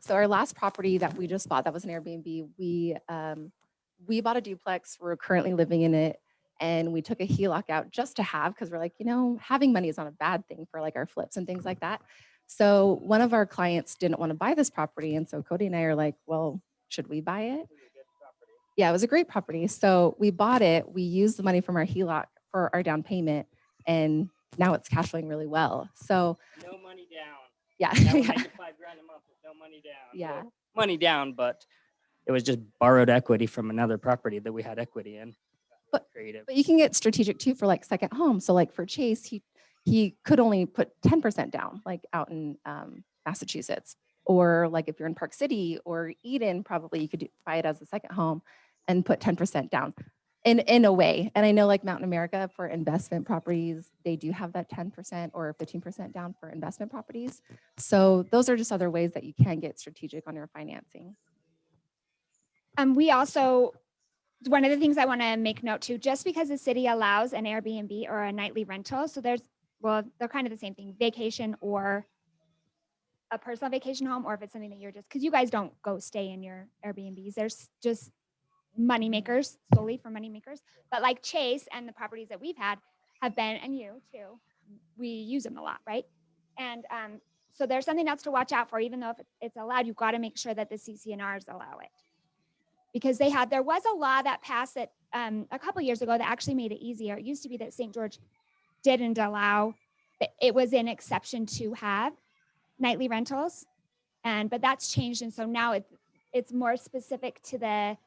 so our last property that we just bought, that was an Airbnb, we bought a duplex. We're currently living in it. And we took a HELOC out just to have, because we're like, having money is not a bad thing for like our flips and things like that. So one of our clients didn't want to buy this property. And so Kody and I are like, well, should we buy it? Yeah, it was a great property. So we bought it. We used the money from our HELOC for our down payment. And now it's cash flowing really well. So No money down. yeah. That would yeah. make it $5,000 a month with no money down. Yeah. Well, money down, but it was just borrowed equity from another property that we had equity in. But- Creative. But you can get strategic too for like second home. So like for Chase, he could only put 10% down, like out in Massachusetts, or like if you're in Park City or Eden, probably you could buy it as a second home and put 10% down in a way. And I know like Mountain America for investment properties, they do have that 10% or 15% down for investment properties. So those are just other ways that you can get strategic on your financing. We also, one of the things I want to make note too, just because the city allows an Airbnb or a nightly rental, so they're kind of the same thing, vacation or a personal vacation home, or if it's something that you're just, because you guys don't go stay in your Airbnbs, there's just money makers, solely for money makers. But like Chase and the properties that we've had have been, and you too, we use them a lot, right? And So there's something else to watch out for, even though if it's allowed, you've got to make sure that the CCNRs allow it. Because there was a law that passed that a couple years ago that actually made it easier. It used to be that St. George didn't allow, it was an exception to have nightly rentals. But that's changed. And so now it's more specific to the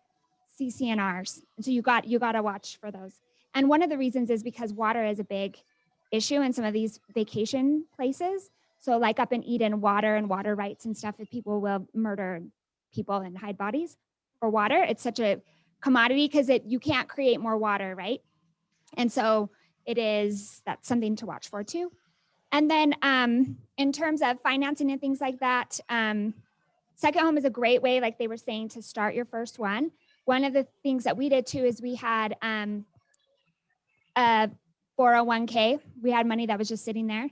CCNRs. And so you got to watch for those. And one of the reasons is because water is a big issue in some of these vacation places. So like up in Eden, water and water rights and stuff, if people will murder people and hide bodies for water. It's such a commodity because you can't create more water, right? And so that's something to watch for too. And then in terms of financing and things like that, second home is a great way, like they were saying, to start your first one. One of the things that we did too is we had a 401k. We had money that was just sitting there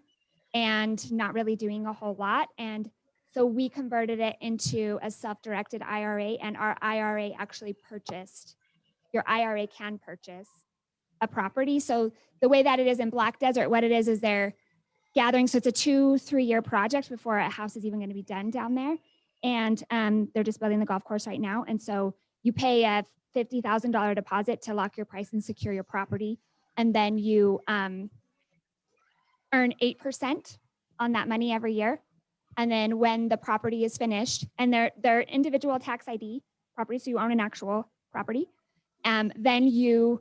and not really doing a whole lot. And so we converted it into a self-directed IRA, and our IRA actually your IRA can purchase a property. So the way that it is in Black Desert, what it is they're gathering. So it's a 2-3 year project before a house is even going to be done down there. And they're just building the golf course right now. And so you pay a $50,000 deposit to lock your price and secure your property. And then you earn 8% on that money every year. And then when the property is finished, and they're individual tax ID property, so you own an actual property, then you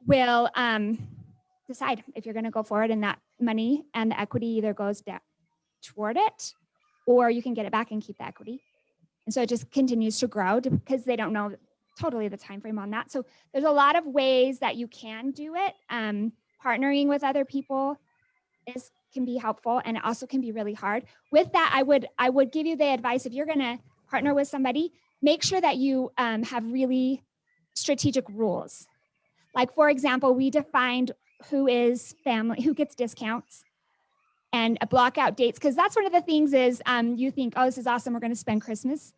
will decide if you're going to go forward, and that money and the equity either goes down toward it, or you can get it back and keep the equity. And so it just continues to grow because they don't know totally the time frame on that. So there's a lot of ways that you can do it. Partnering with other people can be helpful, and it also can be really hard. With that, I would give you the advice, if you're going to partner with somebody, make sure that you have really strategic rules. Like, for example, we defined who is family, who gets discounts, and block out dates. Because that's one of the things is you think, oh, this is awesome, we're going to spend Christmas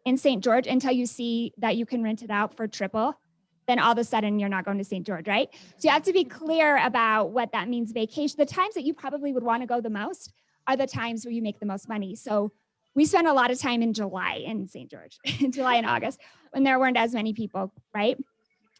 in St. George, until you see that you can rent it out for triple. Then all of a sudden you're not going to St. George, right? So you have to be clear about what that means vacation. The times that you probably would want to go the most are the times where you make the most money. So we spent a lot of time in July in St. George, in July and August, when there weren't as many people, right?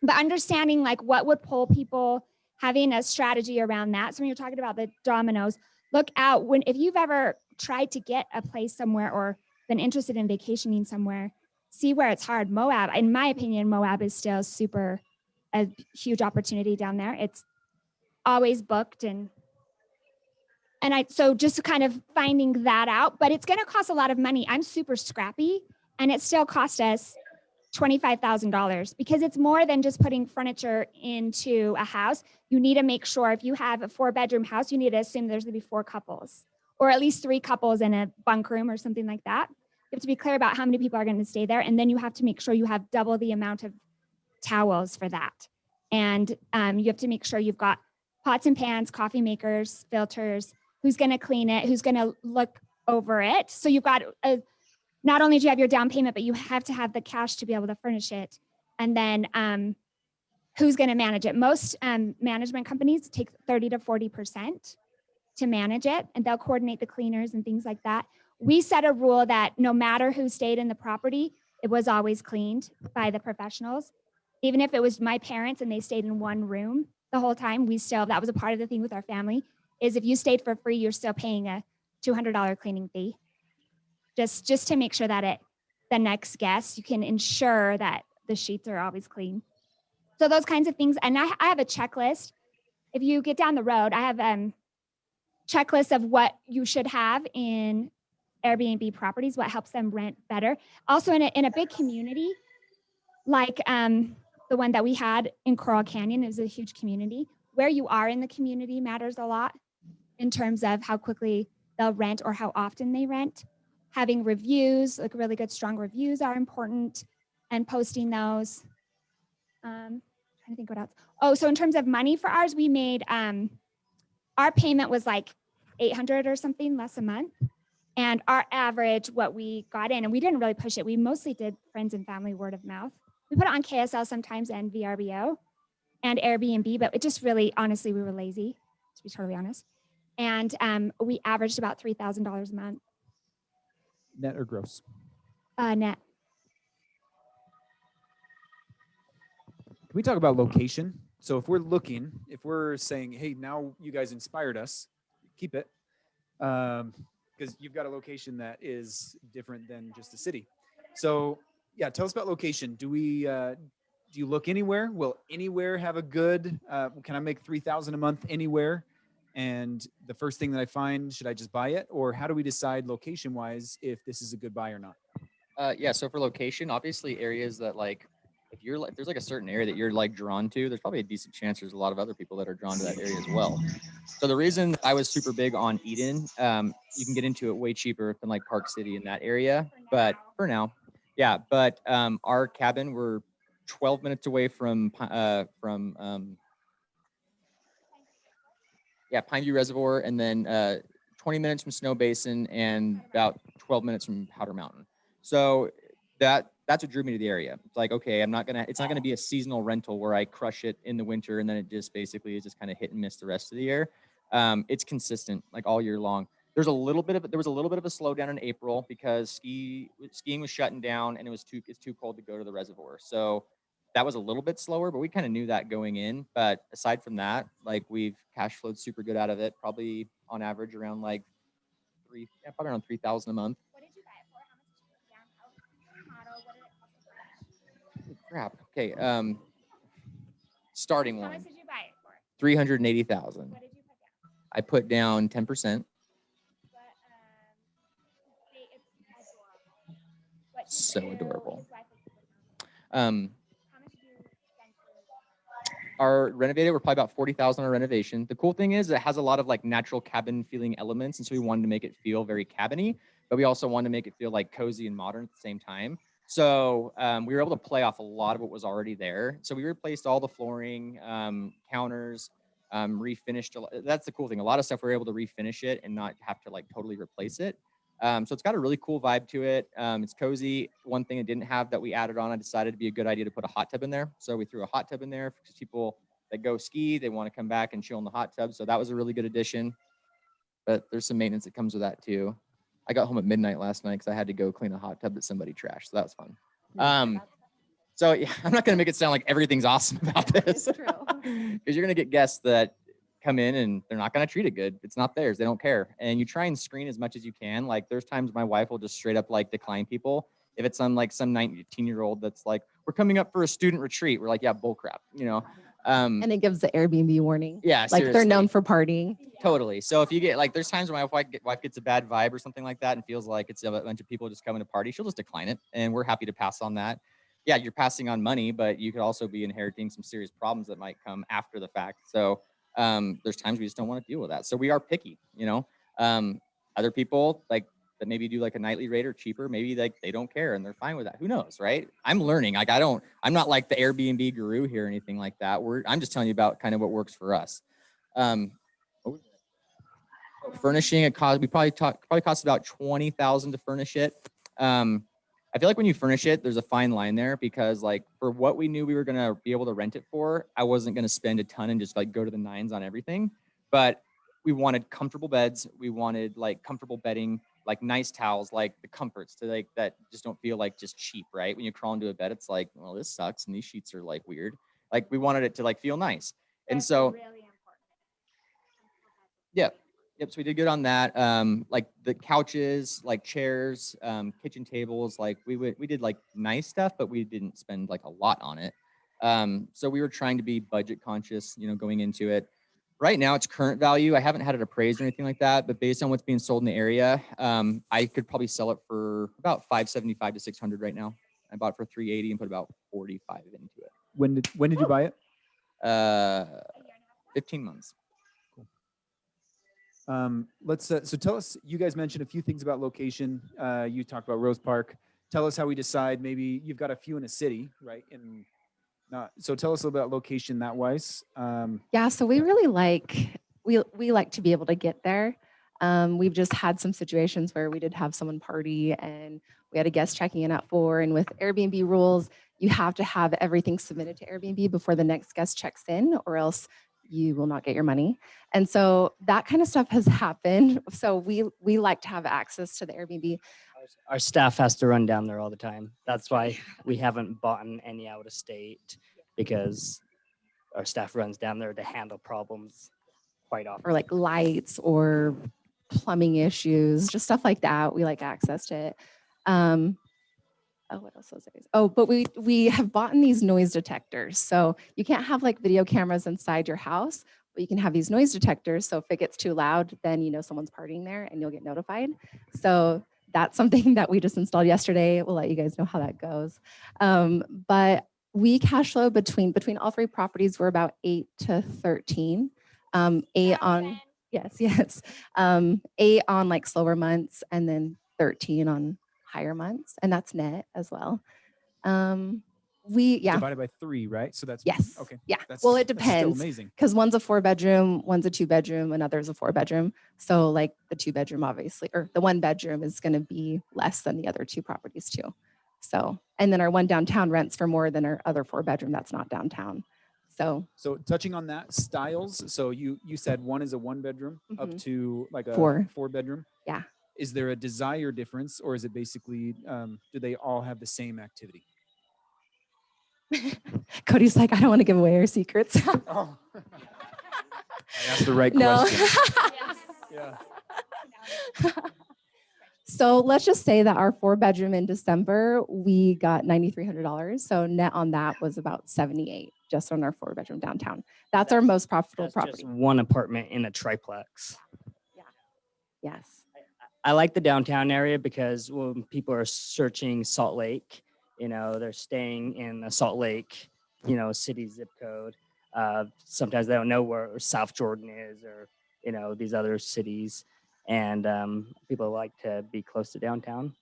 But understanding like what would pull people, having a strategy around that. So when you're talking about the dominoes, look out if you've ever tried to get a place somewhere or been interested in vacationing somewhere, see where it's hard. Moab, in my opinion, Moab is still a huge opportunity down there. It's always booked, so just kind of finding that out, but it's going to cost a lot of money. I'm super scrappy, and it still cost us $25,000 because it's more than just putting furniture into a house. You need to make sure, if you have a 4-bedroom house, you need to assume there's going to be 4 couples, or at least 3 couples in a bunk room or something like that. You have to be clear about how many people are going to stay there. And then you have to make sure you have double the amount of towels for that. And you have to make sure you've got pots and pans, coffee makers, filters, who's going to clean it, who's going to look over it. So you've got, not only do you have your down payment, but you have to have the cash to be able to furnish it. And then who's going to manage it? Most management companies take 30 to 40% to manage it, and they'll coordinate the cleaners and things like that. We set a rule that no matter who stayed in the property, it was always cleaned by the professionals. Even if it was my parents and they stayed in one room the whole time, that was a part of the thing with our family, is if you stayed for free, you're still paying a $200 cleaning fee. Just to make sure that the next guest, you can ensure that the sheets are always clean. So those kinds of things. And I have a checklist. If you get down the road, I have checklists of what you should have in Airbnb properties, what helps them rent better. Also in a big community, like the one that we had in Coral Canyon, is a huge community. Where you are in the community matters a lot in terms of how quickly they'll rent or how often they rent. Having reviews, like really good, strong reviews, are important, and posting those. Trying to think what else. Oh, so in terms of money for ours, we made, our payment was like $800 or something less a month. And our average, what we got in, and we didn't really push it. We mostly did friends and family word of mouth. We put it on KSL sometimes and VRBO and Airbnb, but it just really, honestly, we were lazy, to be totally honest. And we averaged about $3,000 a month Net or gross? net. Can we talk about location? So if we're saying, hey, now you guys inspired us, keep it. Because you've got a location that is different than just a city. So yeah, tell us about location. Do you look anywhere? Will anywhere have a good, can I make 3,000 a month anywhere? And the first thing that I find, should I just buy it? Or how do we decide location wise if this is a good buy or not? Yeah, so for location, obviously areas that like, if there's like a certain area that you're like drawn to, there's probably a decent chance there's a lot of other people that are drawn to that area as well. So the reason I was super big on Eden, you can get into it way cheaper than like Park City in that area, but for now, yeah. But our cabin, we're 12 minutes away from Pineview Reservoir, and then 20 minutes from Snow Basin, and about 12 minutes from Powder Mountain. So that's what drew me to the area. It's like, okay, it's not gonna be a seasonal rental where I crush it in the winter and then it just basically is just kind of hit and miss the rest of the year. It's consistent like all year long. There was a little bit of a slowdown in April because skiing was shutting down and it's too cold to go to the reservoir. So that was a little bit slower, but we kind of knew that going in. But aside from that, like we've cash flowed super good out of it, probably on average around like probably around 3,000 a month. What did you buy it for? How much did you put down? How what did it cost to finish? Crap. Okay. Starting How one, much did you buy it for? 380,000. What did you put down? I put down 10%. What, it's adorable. What So you- adorable. his wife is adorable. How much did you spend for Our renovated, we're probably about 40,000 on renovation. The cool thing is it has a lot of like natural cabin feeling elements. And so we wanted to make it feel very cabiny, but we also wanted to make it feel like cozy and modern at the same time. So we were able to play off a lot of what was already there. So we replaced all the flooring, counters, refinished. That's the cool thing. A lot of stuff we were able to refinish it and not have to like totally replace it. So it's got a really cool vibe to it. It's cozy. One thing it didn't have that we added on, I decided it'd be a good idea to put a hot tub in there. So we threw a hot tub in there because people that go ski, they want to come back and chill in the hot tub. So that was a really good addition. But there's some maintenance that comes with that too. I got home at midnight last night because I had to go clean a hot tub that somebody trashed. So that was fun. So yeah, I'm not going to make it sound like everything's awesome about this. It's true. Because you're going to get guests that come in and they're not going to treat it good. It's not theirs. They don't care. And you try and screen as much as you can. Like there's times my wife will just straight up like decline people. If it's on like some 19-year-old that's like, we're coming up for a student retreat. We're like, yeah, bull crap, you know? And it gives the Airbnb warning. Yeah, Like seriously. they're known for partying. Totally. So if you get like, there's times when my wife gets a bad vibe or something like that and feels like it's a bunch of people just coming to party, she'll just decline it. And we're happy to pass on that. Yeah, you're passing on money, but you could also be inheriting some serious problems that might come after the fact. So there's times we just don't want to deal with that. So we are picky, you know. Other people like that maybe do like a nightly rate or cheaper, maybe like they don't care and they're fine with that. Who knows, right? I'm learning. Like I'm not like the Airbnb guru here or anything like that. I'm just telling you about kind of what works for us. Furnishing it cost, we probably cost about 20,000 to furnish it. I feel like when you furnish it, there's a fine line there because like for what we knew we were going to be able to rent it for, I wasn't going to spend a ton and just like go to the nines on everything. But we wanted comfortable beds. We wanted like comfortable bedding, like nice towels, like the comforts to like that just don't feel like just cheap, right? When you crawl into a bed, it's like, well, this sucks. And these sheets are like weird. Like we wanted it to like feel nice. And so, really important. yeah. Yep. So we did good on that. Like the couches, like chairs, kitchen tables, like we did like nice stuff, but we didn't spend like a lot on it. So we were trying to be budget conscious, you know, going into it. Right now it's current value. I haven't had it appraised or anything like that, but based on what's being sold in the area, I could probably sell it for about $575 to $600 right now. I bought it for $380 and put about $45 into it. When did you buy it? 15 months. Let's so tell us, you guys mentioned a few things about location. You talked about Rose Park. Tell us how we decide. Maybe you've got a few in a city, right? And so tell us a little about location that wise. Yeah, so we really like, we like to be able to get there. We've just had some situations where we did have someone party and we had a guest checking in at 4, and with Airbnb rules, you have to have everything submitted to Airbnb before the next guest checks in, or else you will not get your money. And so that kind of stuff has happened. So we like to have access to the Airbnb. Our staff has to run down there all the time. That's why we haven't bought any out of state, because our staff runs down there to handle problems quite often. Or like lights or plumbing issues, just stuff like that. We like access to it. Oh, what else was there? Oh, but we have bought in these noise detectors. So you can't have like video cameras inside your house, but you can have these noise detectors. So if it gets too loud, then you know someone's partying there and you'll get notified. So that's something that we just installed yesterday. We'll let you guys know how that goes. But we cash flow between all three properties. We're about 8 to 13. 8 on yes. 8 on like slower months, and then 13 on higher months, and that's net as well. Divided by 3, right? So that's Yes. Okay. Yeah. That's, Well, it that's still depends, amazing. because one's a 4-bedroom, one's a 2-bedroom, another's a 4-bedroom. So like the 2-bedroom, obviously, or the 1-bedroom is going to be less than the other 2 properties too. So, and then our one downtown rents for more than our other 4-bedroom that's not downtown. So touching on that, styles. So you said one is a 1-bedroom up Mhm. to like a 4. 4-bedroom. Yeah. Is there a desire difference, or is it basically do they all have the same activity? Cody's like, I don't want to give away our secrets. Oh. I asked the right No. question. Yeah. So let's just say that our 4-bedroom in December, we got $9,300. So net on that was about 78 just on our 4-bedroom downtown. That's our most profitable That's property. just one apartment in a triplex. Yes. I like the downtown area because when people are searching Salt Lake, you know, they're staying in a Salt Lake, you know, city zip code. Sometimes they don't know where South Jordan is, or, you know, these other cities. And people like to be close to downtown.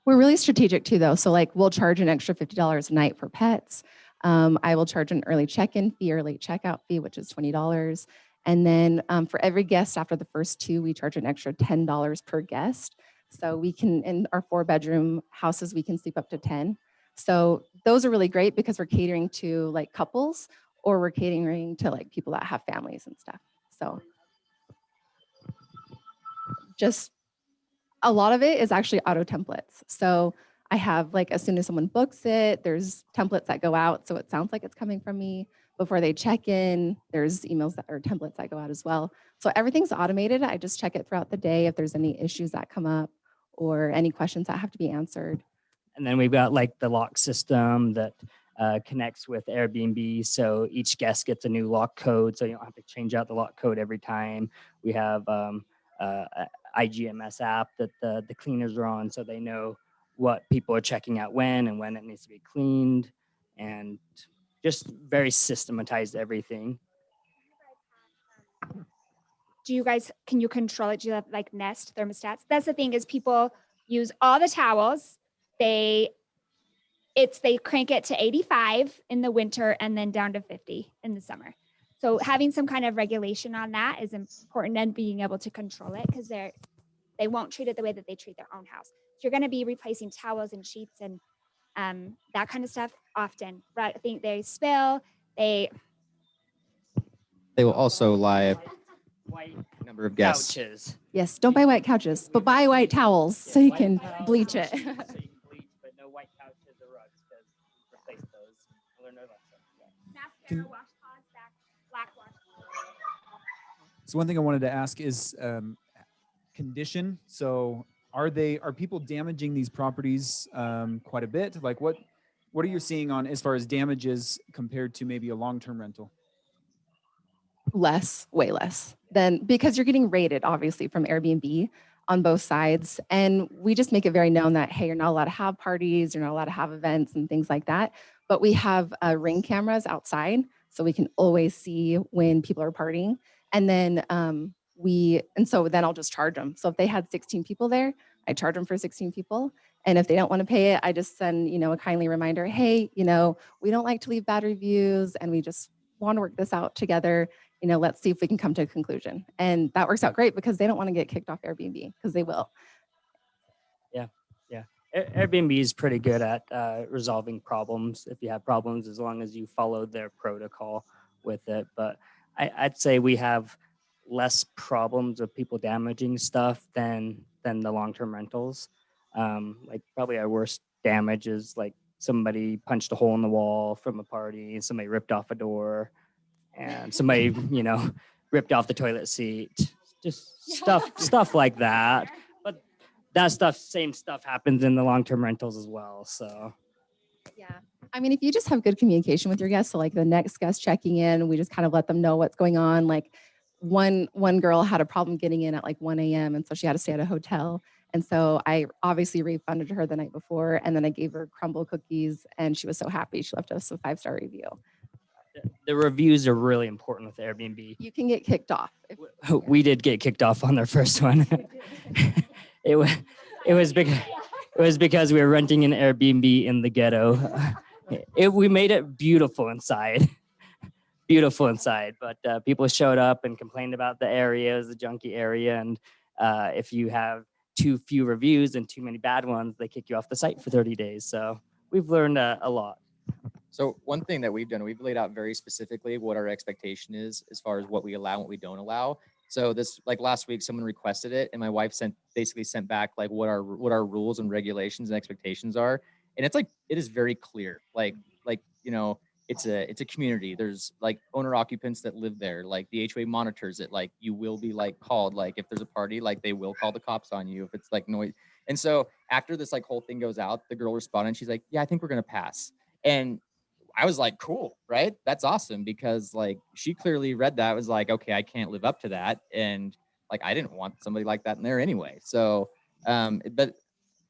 We're really strategic too, though. So like we'll charge an extra $50 a night for pets. I will charge an early check-in fee or late checkout fee, which is $20. And then for every guest after the first 2, we charge an extra $10 per guest. So we can, in our 4-bedroom houses, we can sleep up to 10. So those are really great because we're catering to like couples, or we're catering to like people that have families and stuff. So just a lot of it is actually auto templates. So I have like, as soon as someone books it, there's templates that go out. So it sounds like it's coming from me. Before they check in, there's emails that or templates that go out as well. So everything's automated. I just check it throughout the day if there's any issues that come up or any questions that have to be answered. And then we've got like the lock system that connects with Airbnb. So each guest gets a new lock code. So you don't have to change out the lock code every time. We have IGMS app that the cleaners are on, so they know what people are checking out when and when it needs to be cleaned, and just very systematized everything. Can you control it? Do you have like Nest thermostats? That's the thing, is people use all the towels. They crank it to 85 in the winter and then down to 50 in the summer. So having some kind of regulation on that is important, and being able to control it, because they won't treat it the way that they treat their own house. So you're going to be replacing towels and sheets and that kind of stuff often. But I think they spill. They will also lie White number of guests. couches. Yes, don't buy white couches, but buy white towels so you White can towels, bleach it. So you can bleach, but no white couches or rugs, because replace those. I learned that lesson. mascara, washcloths, black washcloths. So one thing I wanted to ask is condition. So are people damaging these properties quite a bit? Like what are you seeing on as far as damages compared to maybe a long-term rental? Less, way less than, because you're getting rated obviously from Airbnb on both sides. And we just make it very known that, hey, you're not allowed to have parties, you're not allowed to have events and things like that. But we have ring cameras outside, so we can always see when people are partying. And then so then I'll just charge them. So if they had 16 people there, I charge them for 16 people. And if they don't want to pay it, I just send, a kindly reminder, hey, we don't like to leave bad reviews, and we just want to work this out together. Let's see if we can come to a conclusion. And that works out great because they don't want to get kicked off Airbnb, because they will. Yeah. Airbnb is pretty good at resolving problems if you have problems, as long as you follow their protocol with it. But I'd say we have less problems of people damaging stuff than the long-term rentals. Like probably our worst damage is like somebody punched a hole in the wall from a party, somebody ripped off a door, and somebody, ripped off the toilet seat. Just stuff like that. But that same stuff happens in the long-term rentals as well. So Yeah. I mean, if you just have good communication with your guests, so like the next guest checking in, we just kind of let them know what's going on. Like one girl had a problem getting in at like 1 a.m. and so she had to stay at a hotel. And so I obviously refunded her the night before, and then I gave her crumble cookies, and she was so happy. She left us a 5-star review. the reviews are really important with Airbnb. You can get kicked off. We did get kicked off on their first one. it was because we were renting an Airbnb in the ghetto. We made it beautiful inside. But people showed up and complained about the area. It was a junky area, and if you have too few reviews and too many bad ones, they kick you off the site for 30 days. So we've learned a lot. So one thing that we've done, we've laid out very specifically what our expectation is as far as what we allow and what we don't allow. So this, like last week, someone requested it, and my wife basically sent back like what our rules and regulations and expectations are. And it's like, it is very clear. Like it's a community. There's like owner occupants that live there. Like the HOA monitors it. Like you will be like called. Like if there's a party, like they will call the cops on you if it's like noise. And so after this like whole thing goes out, the girl responded. And she's like, "Yeah, I think we're gonna pass." And I was like, cool, right? That's awesome, because like she clearly read that, was like, okay, I can't live up to that. And like, I didn't want somebody like that in there anyway. So, but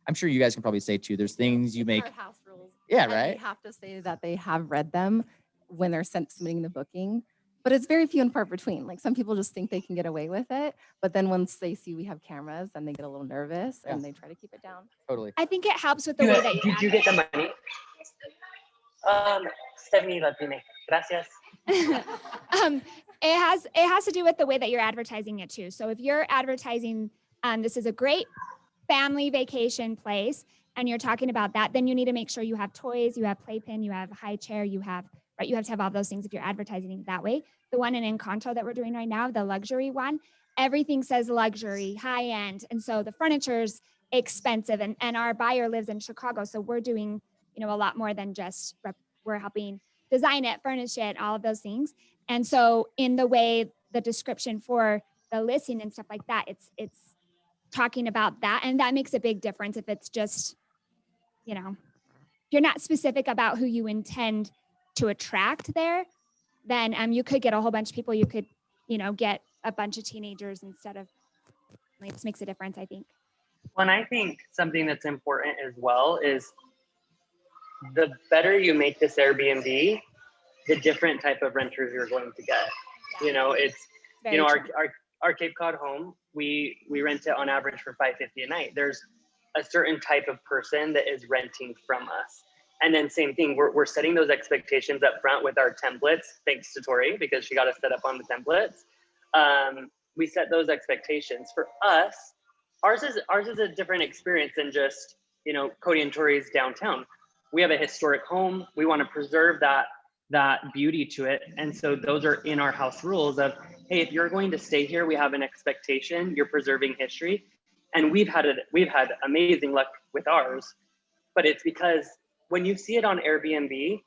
I'm sure you guys can probably say too, there's things you make. Our house rules. Yeah, And right. they have to say that they have read them when they're submitting the booking, but it's very few and far between. Like some people just think they can get away with it, but then once they see we have cameras, then they get a little nervous and they try to keep it down. Totally. I think it helps with the way that you Did you get the money? 70 Latine. Gracias. it has to do with the way that you're advertising it too. So if you're advertising, this is a great family vacation place, and you're talking about that, then you need to make sure you have toys, you have playpen, you have high chair, you have to have all those things if you're advertising that way. The one in Encanto that we're doing right now, the luxury one, everything says luxury, high end, and so the furniture's expensive, and our buyer lives in Chicago, so we're doing a lot more than just we're helping design it, furnish it, all of those things. And so in the way the description for the listing and stuff like that, it's talking about that. And that makes a big difference if it's just, if you're not specific about who you intend to attract there, then you could get a whole bunch of people. You could, get a bunch of teenagers instead of, it just makes a difference, I think. Well, and I think something that's important as well is the better you make this Airbnb, the different type of renters you're going to get. It's Very true. our Cape Cod home, we rent it on average for $550 a night. There's a certain type of person that is renting from us. And then same thing, we're setting those expectations up front with our templates, thanks to Tori, because she got us set up on the templates. We set those expectations. For us, ours is a different experience than just, Kody and Tori's downtown. We have a historic home. We want to preserve that beauty to it. And so those are in our house rules of, hey, if you're going to stay here, we have an expectation, you're preserving history. And we've had amazing luck with ours, but it's because when you see it on Airbnb,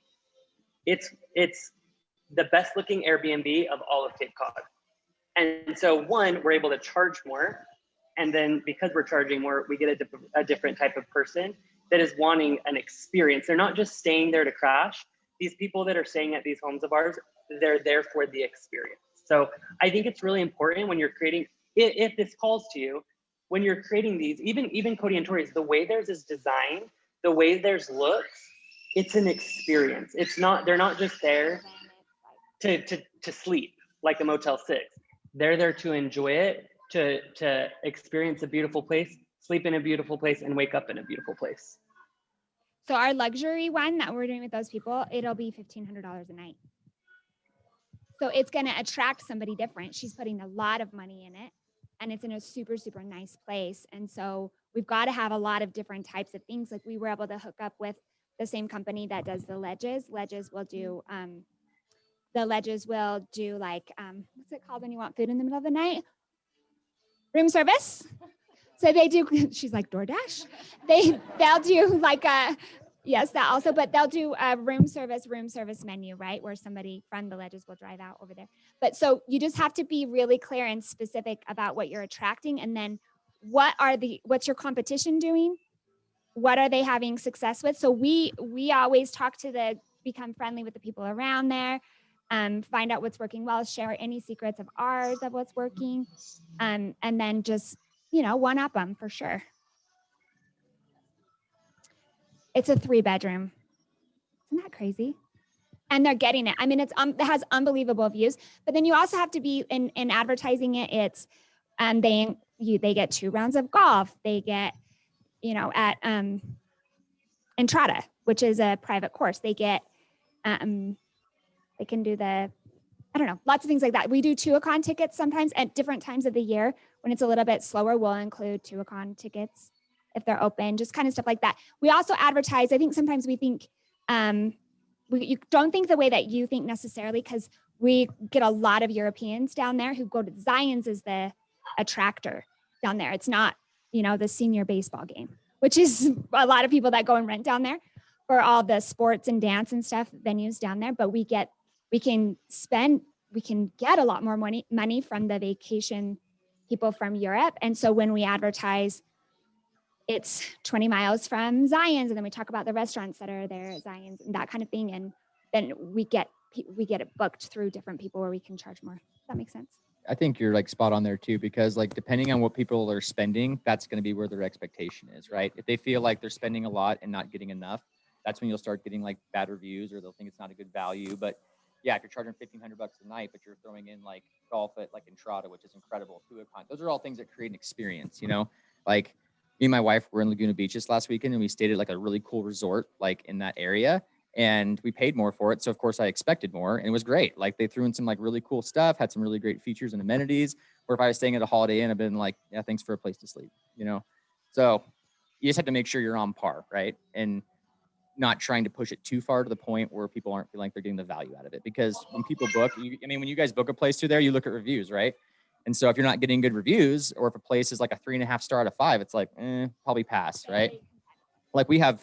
it's the best looking Airbnb of all of Cape Cod. And so one, we're able to charge more. And then because we're charging more, we get a different type of person that is wanting an experience. They're not just staying there to crash. These people that are staying at these homes of ours, they're there for the experience. So I think it's really important when you're creating, if this calls to you, when you're creating these, even Kody and Tori's, the way theirs is designed, the way theirs looks, it's an experience. They're not just there to sleep like a Motel 6. They're there to enjoy it, to experience a beautiful place, sleep in a beautiful place, and wake up in a beautiful place. So our luxury one that we're doing with those people, it'll be $1,500 a night. So it's going to attract somebody different. She's putting a lot of money in it, and it's in a super, super nice place. And so we've got to have a lot of different types of things. Like we were able to hook up with the same company that does the ledges. Ledges will do the ledges will do like, what's it called when you want food in the middle of the night? Room service. So they do, she's like DoorDash. They'll do like a, yes, that also, but they'll do a room service menu, right? Where somebody from the ledges will drive out over there. But so you just have to be really clear and specific about what you're attracting. And then what's your competition doing? What are they having success with? So we always talk to become friendly with the people around there, find out what's working well, share any secrets of ours of what's working, and then just, one up them for sure. It's a 3-bedroom. Isn't that crazy? And they're getting it. I mean, it has unbelievable views, but then you also have to be in advertising it. It's, they get 2 rounds of golf. They get, at Entrada, which is a private course. They get, they can do lots of things like that. We do Tuacahn tickets sometimes at different times of the year. When it's a little bit slower, we'll include Tuacahn tickets if they're open, just kind of stuff like that. We also advertise. I think sometimes we think, you don't think the way that you think necessarily, because we get a lot of Europeans down there who go to Zion's as the attractor down there. It's not, the senior baseball game, which is a lot of people that go and rent down there for all the sports and dance and stuff venues down there. But we can get a lot more money from the vacation people from Europe. And so when we advertise, it's 20 miles from Zion's, and then we talk about the restaurants that are there at Zion's and that kind of thing. And then we get it booked through different people where we can charge more. Does that make sense? I think you're like spot on there too, because like depending on what people are spending, that's going to be where their expectation is, right? If they feel like they're spending a lot and not getting enough, that's when you'll start getting like bad reviews, or they'll think it's not a good value. But yeah, if you're charging $1,500 a night, but you're throwing in like golf at like Entrada, which is incredible, Tuacahn, those are all things that create an experience, Like me and my wife were in Laguna Beach this last weekend, and we stayed at like a really cool resort, like in that area. And we paid more for it. So of course I expected more, and it was great. Like they threw in some like really cool stuff, had some really great features and amenities. Or if I was staying at a Holiday Inn, I've been like, yeah, thanks for a place to sleep, So you just have to make sure you're on par, right? And not trying to push it too far to the point where people aren't feeling like they're getting the value out of it. Because when people book, when you guys book a place through there, you look at reviews, right? And so if you're not getting good reviews, or if a place is like a 3.5 star out of 5, it's like, probably pass, right? Like we have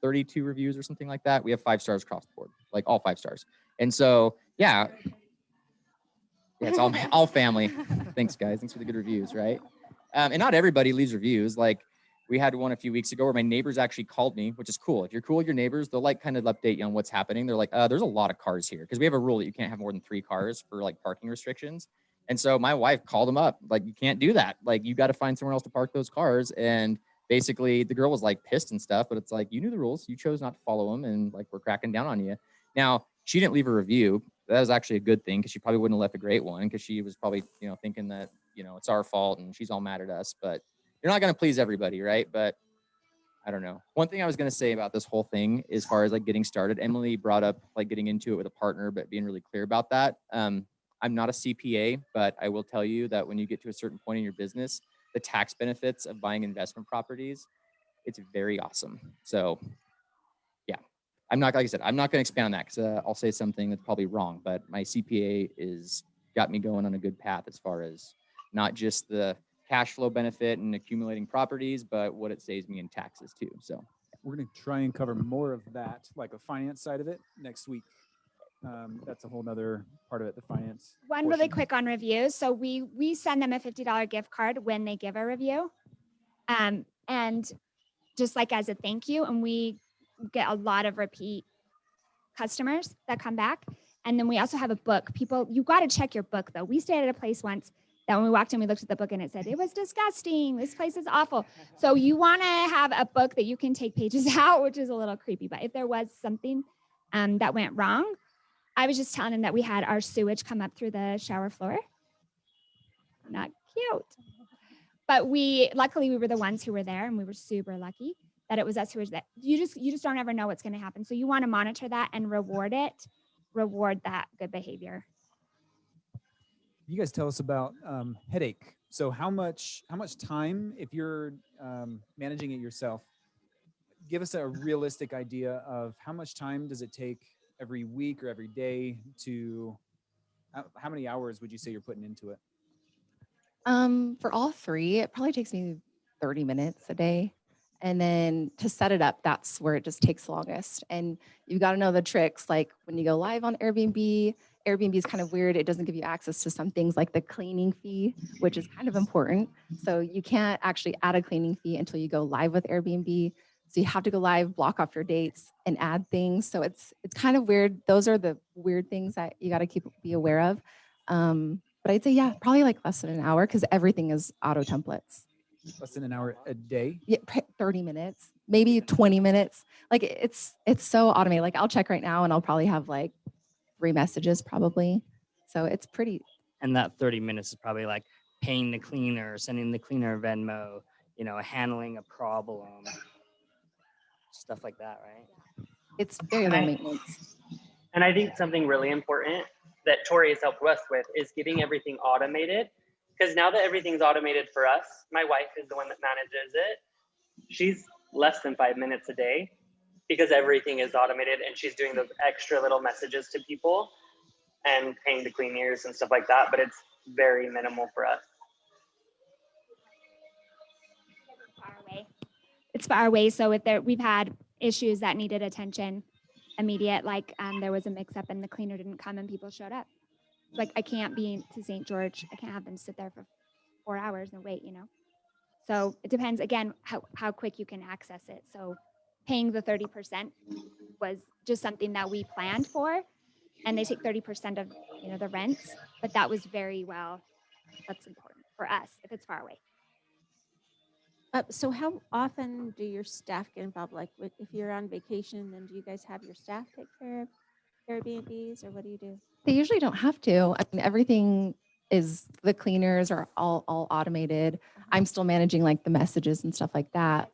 32 reviews or something like that. We have 5 stars across the board, like all 5 stars. And so, yeah, it's all family. Thanks guys. Thanks for the good reviews. Right. And not everybody leaves reviews. Like we had one a few weeks ago where my neighbors actually called me, which is cool. If you're cool with your neighbors, they'll like kind of update you on what's happening. They're like, there's a lot of cars here. Cause we have a rule that you can't have more than 3 cars for like parking restrictions. And so my wife called them up, like, you can't do that. Like you got to find somewhere else to park those cars. And basically the girl was like pissed and stuff, but it's like, you knew the rules, you chose not to follow them, and like we're cracking down on you. Now, she didn't leave a review. That was actually a good thing, because she probably wouldn't have left a great one, because she was probably, thinking that, it's our fault and she's all mad at us. But you're not going to please everybody, right? But I don't know. One thing I was going to say about this whole thing, as far as like getting started, Emily brought up like getting into it with a partner, but being really clear about that. I'm not a CPA, but I will tell you that when you get to a certain point in your business, the tax benefits of buying investment properties, it's very awesome. So yeah, I'm not going to expand on that, because I'll say something that's probably wrong, but my CPA got me going on a good path as far as not just the cash flow benefit and accumulating properties, but what it saves me in taxes too. So We're going to try and cover more of that, like a finance side of it, next week. That's a whole nother part of it, the finance. One really quick on reviews. So we send them a $50 gift card when they give a review. And just like as a thank you, and we get a lot of repeat customers that come back. And then we also have a book. You got to check your book though. We stayed at a place once that when we walked in, we looked at the book and it said, it was disgusting. This place is awful. So you want to have a book that you can take pages out, which is a little creepy. But if there was something that went wrong, I was just telling him that we had our sewage come up through the shower floor. Not cute. But luckily we were the ones who were there, and we were super lucky that it was us who was there. You just don't ever know what's going to happen. So you want to monitor that and reward that good behavior. You guys tell us about headache. So how much time, if you're managing it yourself, give us a realistic idea of how much time does it take every week or every day to, how many hours would you say you're putting into it? For all three, it probably takes me 30 minutes a day. And then to set it up, that's where it just takes longest. And you've got to know the tricks. Like when you go live on Airbnb, Airbnb is kind of weird. It doesn't give you access to some things like the cleaning fee, which is kind of important. So you can't actually add a cleaning fee until you go live with Airbnb. So you have to go live, block off your dates and add things. So it's kind of weird. Those are the weird things that you got to be aware of. But I'd say, yeah, probably like less than an hour because everything is auto templates. Less than an hour a day? Yeah, 30 minutes, maybe 20 minutes. Like it's so automated. Like I'll check right now and I'll probably have like 3 messages probably. So it's pretty. And that 30 minutes is probably like paying the cleaner, sending the cleaner a Venmo, handling a problem, stuff like that, right? It's very low maintenance. And I think something really important that Tori has helped us with is getting everything automated. Because now that everything's automated for us, my wife is the one that manages it. She's less than 5 minutes a day because everything is automated and she's doing those extra little messages to people and paying the cleaners and stuff like that. But it's very minimal for us. Far away. It's far away. So we've had issues that needed attention immediate. Like there was a mix up and the cleaner didn't come and people showed up. Like I can't be to St. George. I can't have them sit there for 4 hours and wait, So it depends again, how quick you can access it. So paying the 30% was just something that we planned for, and they take 30% of, the rents, but that was that's important for us if it's far away. So how often do your staff get involved? Like if you're on vacation, then do you guys have your staff take care of Airbnbs, or what do you do? They usually don't have to. I mean, everything is, the cleaners are all automated. I'm still managing like the messages and stuff like that.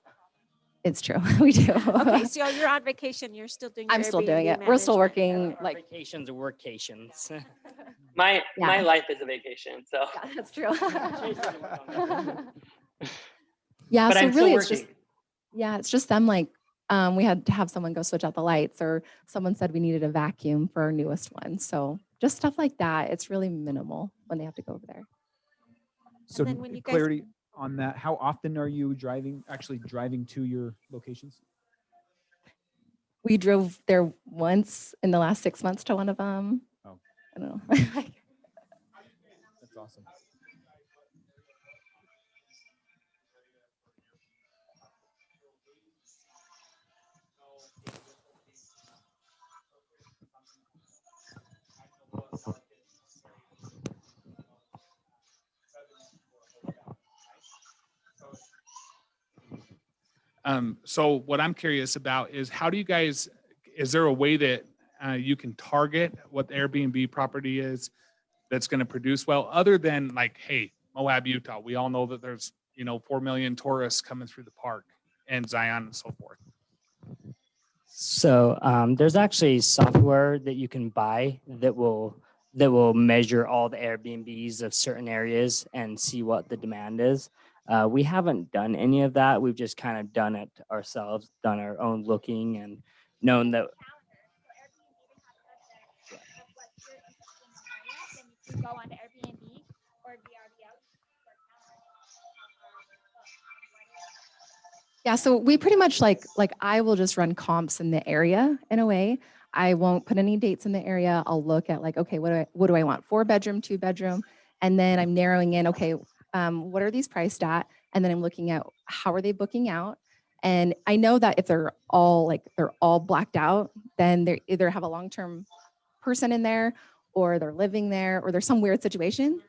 It's true. We do. Okay, so you're on vacation. You're still doing. I'm still doing it. We're still working. Like Vacations are workations. My Yeah. life is a vacation, so. Yeah, that's true. Yeah, But so I'm still really it's just, working. yeah, it's just them like, we had to have someone go switch out the lights, or someone said we needed a vacuum for our newest one. So just stuff like that. It's really minimal when they have to go over there. So then when you guys- clarity on that, how often are you actually driving to your locations? We drove there once in the last 6 months to one of them. Oh. I don't know. That's awesome. So what I'm curious about is how do you guys, is there a way that you can target what the Airbnb property is that's going to produce well, other than like, hey, Moab, Utah, we all know that there's, 4 million tourists coming through the park and Zion and so forth. So there's actually software that you can buy that will measure all the Airbnbs of certain areas and see what the demand is. We haven't done any of that. We've just kind of done it ourselves, done our own looking and known that. Then you can go onto Airbnb or VRBO. Yeah, so we pretty much like I will just run comps in the area in a way. I won't put any dates in the area. I'll look at like, okay, what do I want? 4-bedroom, 2-bedroom, and then I'm narrowing in. Okay, what are these priced at? And then I'm looking at how are they booking out. And I know that if they're all blacked out, then they either have a long-term person in there, or they're living there, or there's some weird situation.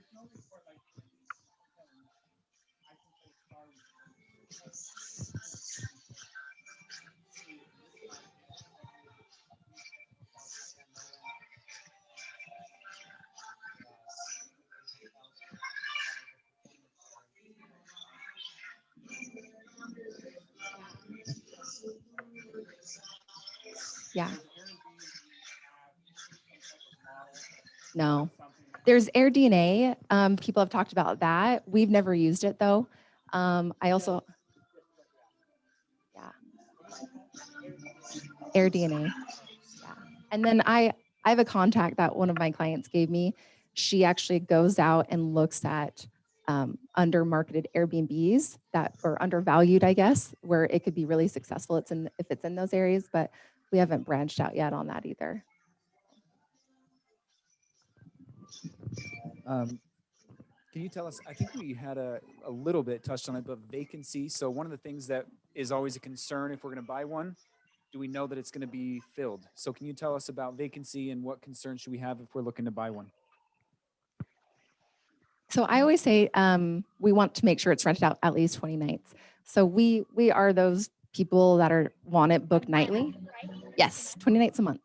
Yeah. No. There's AirDNA. People have talked about that. We've never used it though. I also, yeah. AirDNA. Yeah. And then I have a contact that one of my clients gave me. She actually goes out and looks at under marketed Airbnbs that are undervalued, I guess, where it could be really successful. If it's in those areas, but we haven't branched out yet on that either. Can you tell us, I think we had a little bit touched on it, but vacancy. So one of the things that is always a concern if we're going to buy one, do we know that it's going to be filled? So can you tell us about vacancy and what concerns should we have if we're looking to buy one? So I always say we want to make sure it's rented out at least 20 nights. So we are those people that want it booked nightly. Yes, 20 nights a month.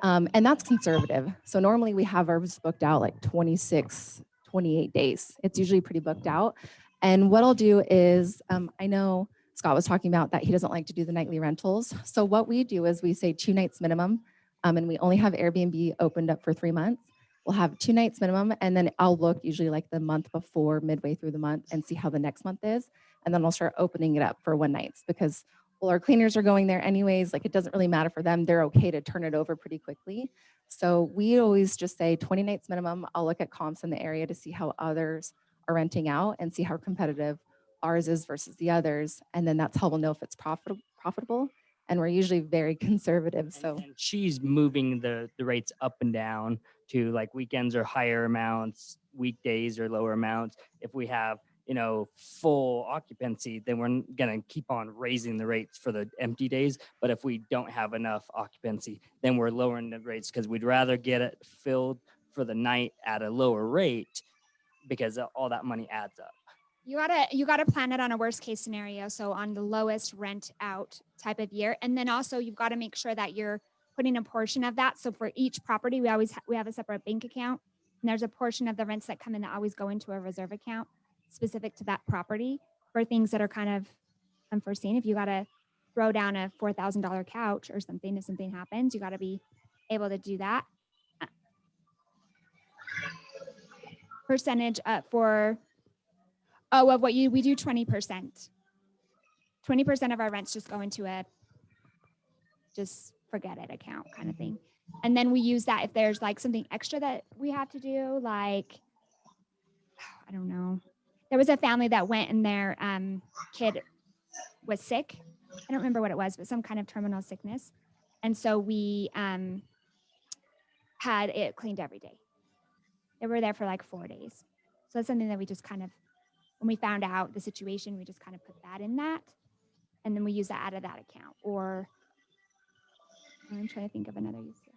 And that's conservative. So normally we have ours booked out like 26, 28 days. It's usually pretty booked out. And what I'll do is, I know Scott was talking about that he doesn't like to do the nightly rentals. So what we do is we say 2 nights minimum, and we only have Airbnb opened up for 3 months. We'll have 2 nights minimum, and then I'll look usually like the month before, midway through the month, and see how the next month is. And then I'll start opening it up for 1 nights because, well, our cleaners are going there anyways. Like, it doesn't really matter for them. They're okay to turn it over pretty quickly. So we always just say 20 nights minimum. I'll look at comps in the area to see how others are renting out and see how competitive ours is versus the others. And then that's how we'll know if it's profitable. And we're usually very conservative. So And she's moving the rates up and down to like weekends are higher amounts, weekdays are lower amounts. If we have, full occupancy, then we're going to keep on raising the rates for the empty days. But if we don't have enough occupancy, then we're lowering the rates because we'd rather get it filled for the night at a lower rate because all that money adds up. You gotta plan it on a worst case scenario. So on the lowest rent out type of year. And then also you've got to make sure that you're putting a portion of that. So for each property, we have a separate bank account, and there's a portion of the rents that come in that always go into a reserve account specific to that property for things that are kind of unforeseen. If you got to throw down a $4,000 couch or something, if something happens, you got to be able to do that. Percentage for of what we do 20%. 20% of our rents just go into a just forget it account kind of thing. And then we use that if there's like something extra that we have to do, like, I don't know. There was a family that went and their kid was sick. I don't remember what it was, but some kind of terminal sickness. And so we had it cleaned every day. They were there for like 4 days. So that's something that we just kind of, when we found out the situation, we just kind of put that in that. And then we use that out of that account. Or I'm trying to think of another use here.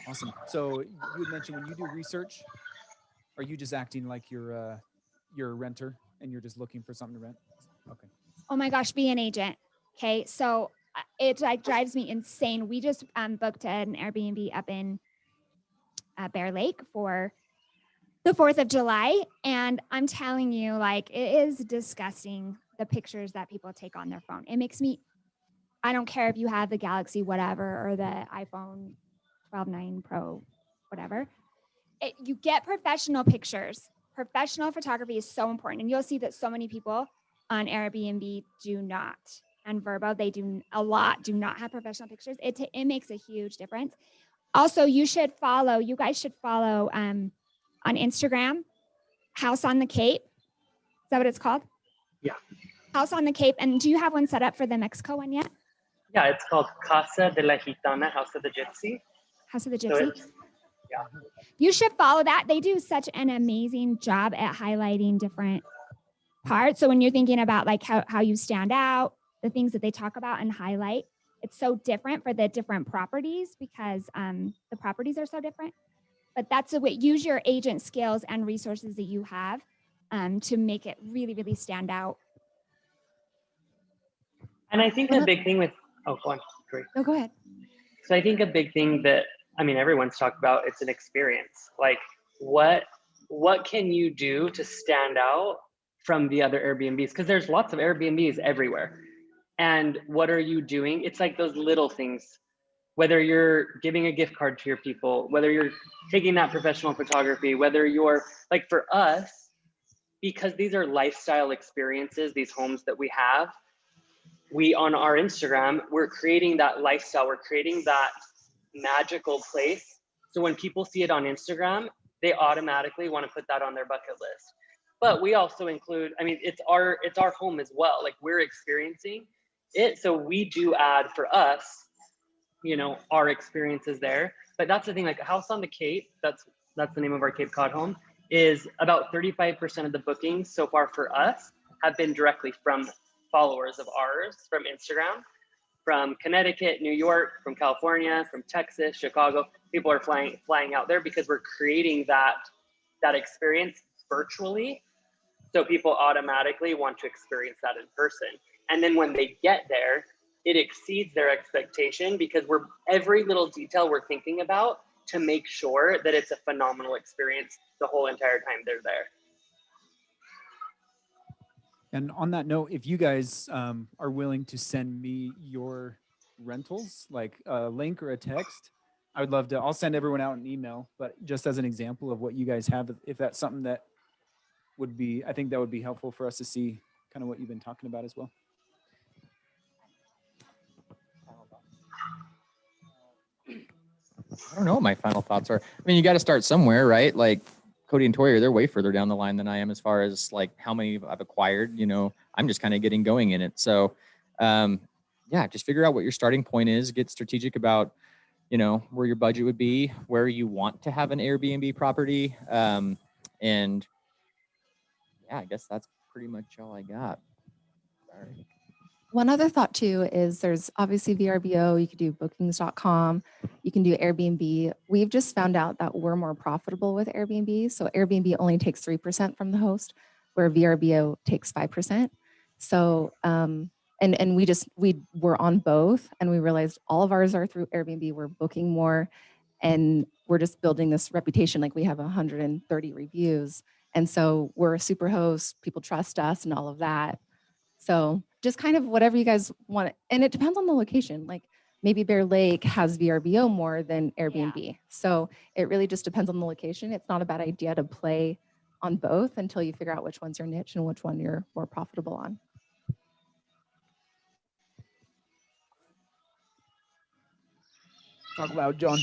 Awesome. So you had mentioned when you do research, are you just acting like you're a renter and you're just looking for something to rent? Okay. Oh my gosh, be an agent. Okay. So it like drives me insane. We just booked an Airbnb up in Bear Lake for the 4th of July. And I'm telling you, like, it is disgusting, the pictures that people take on their phone. It makes me, I don't care if you have the Galaxy whatever or the iPhone 12 Pro, whatever. You get professional pictures. Professional photography is so important. And you'll see that so many people on Airbnb do not. And Vrbo, they do a lot, do not have professional pictures. It makes a huge difference. Also, you guys should follow on Instagram, House on the Cape. Is that what it's called? Yeah. House on the Cape. And do you have one set up for the Mexico one yet? Yeah, it's called Casa de la Gitana, House of the Gypsy. House of the So Gypsy. yeah. You should follow that. They do such an amazing job at highlighting different parts. So when you're thinking about like how you stand out, the things that they talk about and highlight, it's so different for the different properties because the properties are so different. But that's the way, use your agent skills and resources that you have to make it really, really stand out. And I think a big thing with, go on, great. No, go ahead. So I think a big thing that, everyone's talked about, it's an experience. Like what can you do to stand out from the other Airbnbs? Because there's lots of Airbnbs everywhere. And what are you doing? It's like those little things, whether you're giving a gift card to your people, whether you're taking that professional photography, whether you're like, for us, because these are lifestyle experiences, these homes that we have, we on our Instagram, we're creating that lifestyle, we're creating that magical place. So when people see it on Instagram, they automatically want to put that on their bucket list. But we also include, I mean, it's our home as well. Like, we're experiencing it. So we do add for us, you know, our experiences there. But that's the thing, like a house on the Cape, that's the name of our Cape Cod home, is about 35% of the bookings so far for us have been directly from followers of ours from Instagram, from Connecticut, New York, from California, from Texas, Chicago. People are flying out there because we're creating that experience virtually. So people automatically want to experience that in person. And then when they get there, it exceeds their expectation because every little detail we're thinking about to make sure that it's a phenomenal experience the whole entire time they're there. And on that note, if you guys are willing to send me your rentals, like a link or a text, I would love to. I'll send everyone out an email, but just as an example of what you guys have, if that's something that would be, I think that would be helpful for us to see kind of what you've been talking about as well. I don't know what my final thoughts are. I mean, you got to start somewhere, right? Like Kody and Tori, they're way further down the line than I am as far as like how many I've acquired. You know, I'm just kind of getting going in it. So, yeah, just figure out what your starting point is. Get strategic about, you know, where your budget would be, where you want to have an Airbnb property, and yeah, I guess that's pretty much all I got. Sorry. One other thought too is there's obviously VRBO, you could do bookings.com, you can do Airbnb. We've just found out that we're more profitable with Airbnb. So Airbnb only takes 3% from the host, where VRBO takes 5%. So, and we were on both and we realized all of ours are through Airbnb. We're booking more and we're just building this reputation. Like we have 130 reviews. And so we're a super host, people trust us and all of that. So just kind of whatever you guys want. And it depends on the location. Like maybe Bear Lake has VRBO more than Airbnb. Yeah. So it really just depends on the location. It's not a bad idea to play on both until you figure out which one's your niche and which one you're more profitable on. Talk loud, John.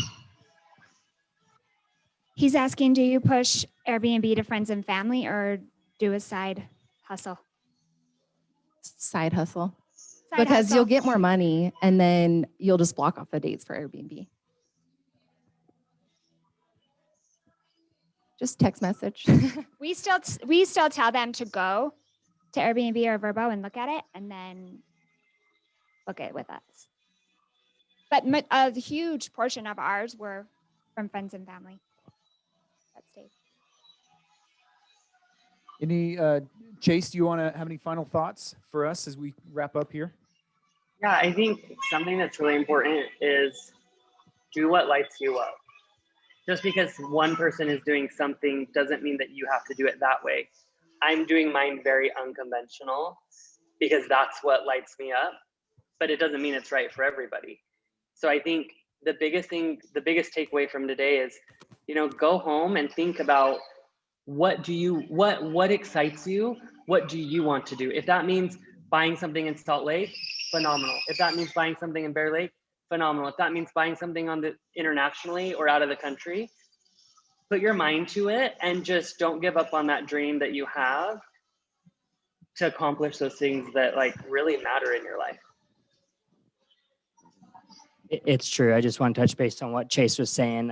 He's asking, do you push Airbnb to friends and family or do a side hustle? Side hustle. Side Because hustle. you'll get more money and then you'll just block off the dates for Airbnb. Just text message. We still tell them to go to Airbnb or Vrbo and look at it and then book it with us. But a huge portion of ours were from friends and family that stayed. Any Chase, do you want to have any final thoughts for us as we wrap up here? Yeah, I think something that's really important is do what lights you up. Just because one person is doing something doesn't mean that you have to do it that way. I'm doing mine very unconventional because that's what lights me up, but it doesn't mean it's right for everybody. So I think the biggest takeaway from today is, you know, go home and think about what excites you? What do you want to do? If that means buying something in Salt Lake, phenomenal. If that means buying something in Bear Lake, phenomenal. If that means buying something internationally or out of the country, put your mind to it and just don't give up on that dream that you have to accomplish those things that like really matter in your life. It's true. I just want to touch base on what Chase was saying.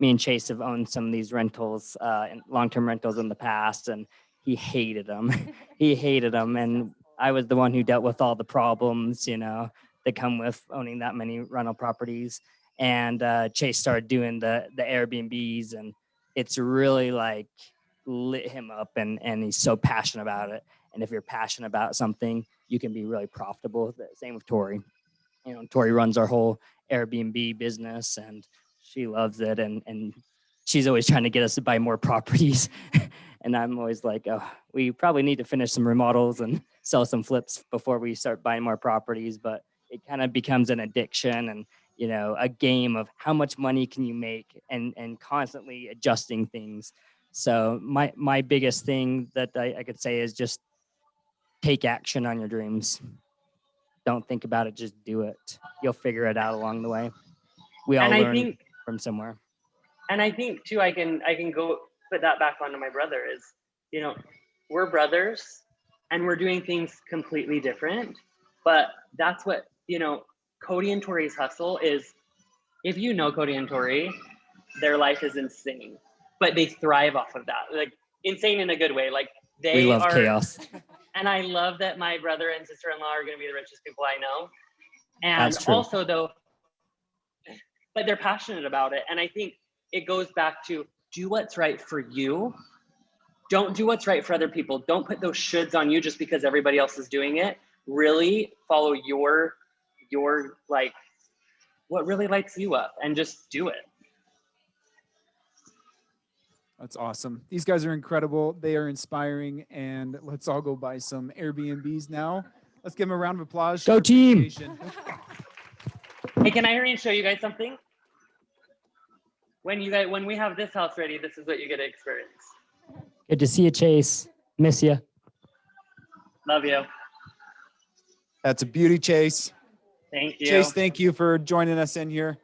Me and Chase have owned some of these rentals, and long-term rentals in the past, and he hated them. He hated them. And I was the one who dealt with all the problems, you know, that come with owning that many rental properties. And Chase started doing the Airbnbs, and it's really like lit him up, and he's so passionate about it. And if you're passionate about something, you can be really profitable. Same with Tori. You know, Tori runs our whole Airbnb business and she loves it. And she's always trying to get us to buy more properties. And I'm always like, oh, we probably need to finish some remodels and sell some flips before we start buying more properties. But it kind of becomes an addiction and, you know, a game of how much money can you make and constantly adjusting things. So my biggest thing that I could say is just take action on your dreams. Don't think about it, just do it. You'll figure it out along the way. We all And I learn think, from somewhere. and I think too, I can go put that back onto my brother is, you know, we're brothers and we're doing things completely different, but that's what, you know, Kody and Tori's hustle is. If you know Kody and Tori, their life is insane, but they thrive off of that. Like insane in a good way. Like We love chaos. And I love that my brother and sister-in-law are going to be the richest people I know. And That's true. also though, but they're passionate about it. And I think it goes back to do what's right for you. Don't do what's right for other people. Don't put those shoulds on you just because everybody else is doing it. Really follow your like, what really lights you up and just do it. That's awesome. These guys are incredible. They are inspiring. And let's all go buy some Airbnbs now. Let's give them a round of applause. Go team. Appreciation. Hey, can I hurry and show you guys something? When we have this house ready, this is what you get to experience. Good to see you, Chase. Miss you. Love you. That's a beauty, Chase. Thank you. Chase, thank you for joining us in here.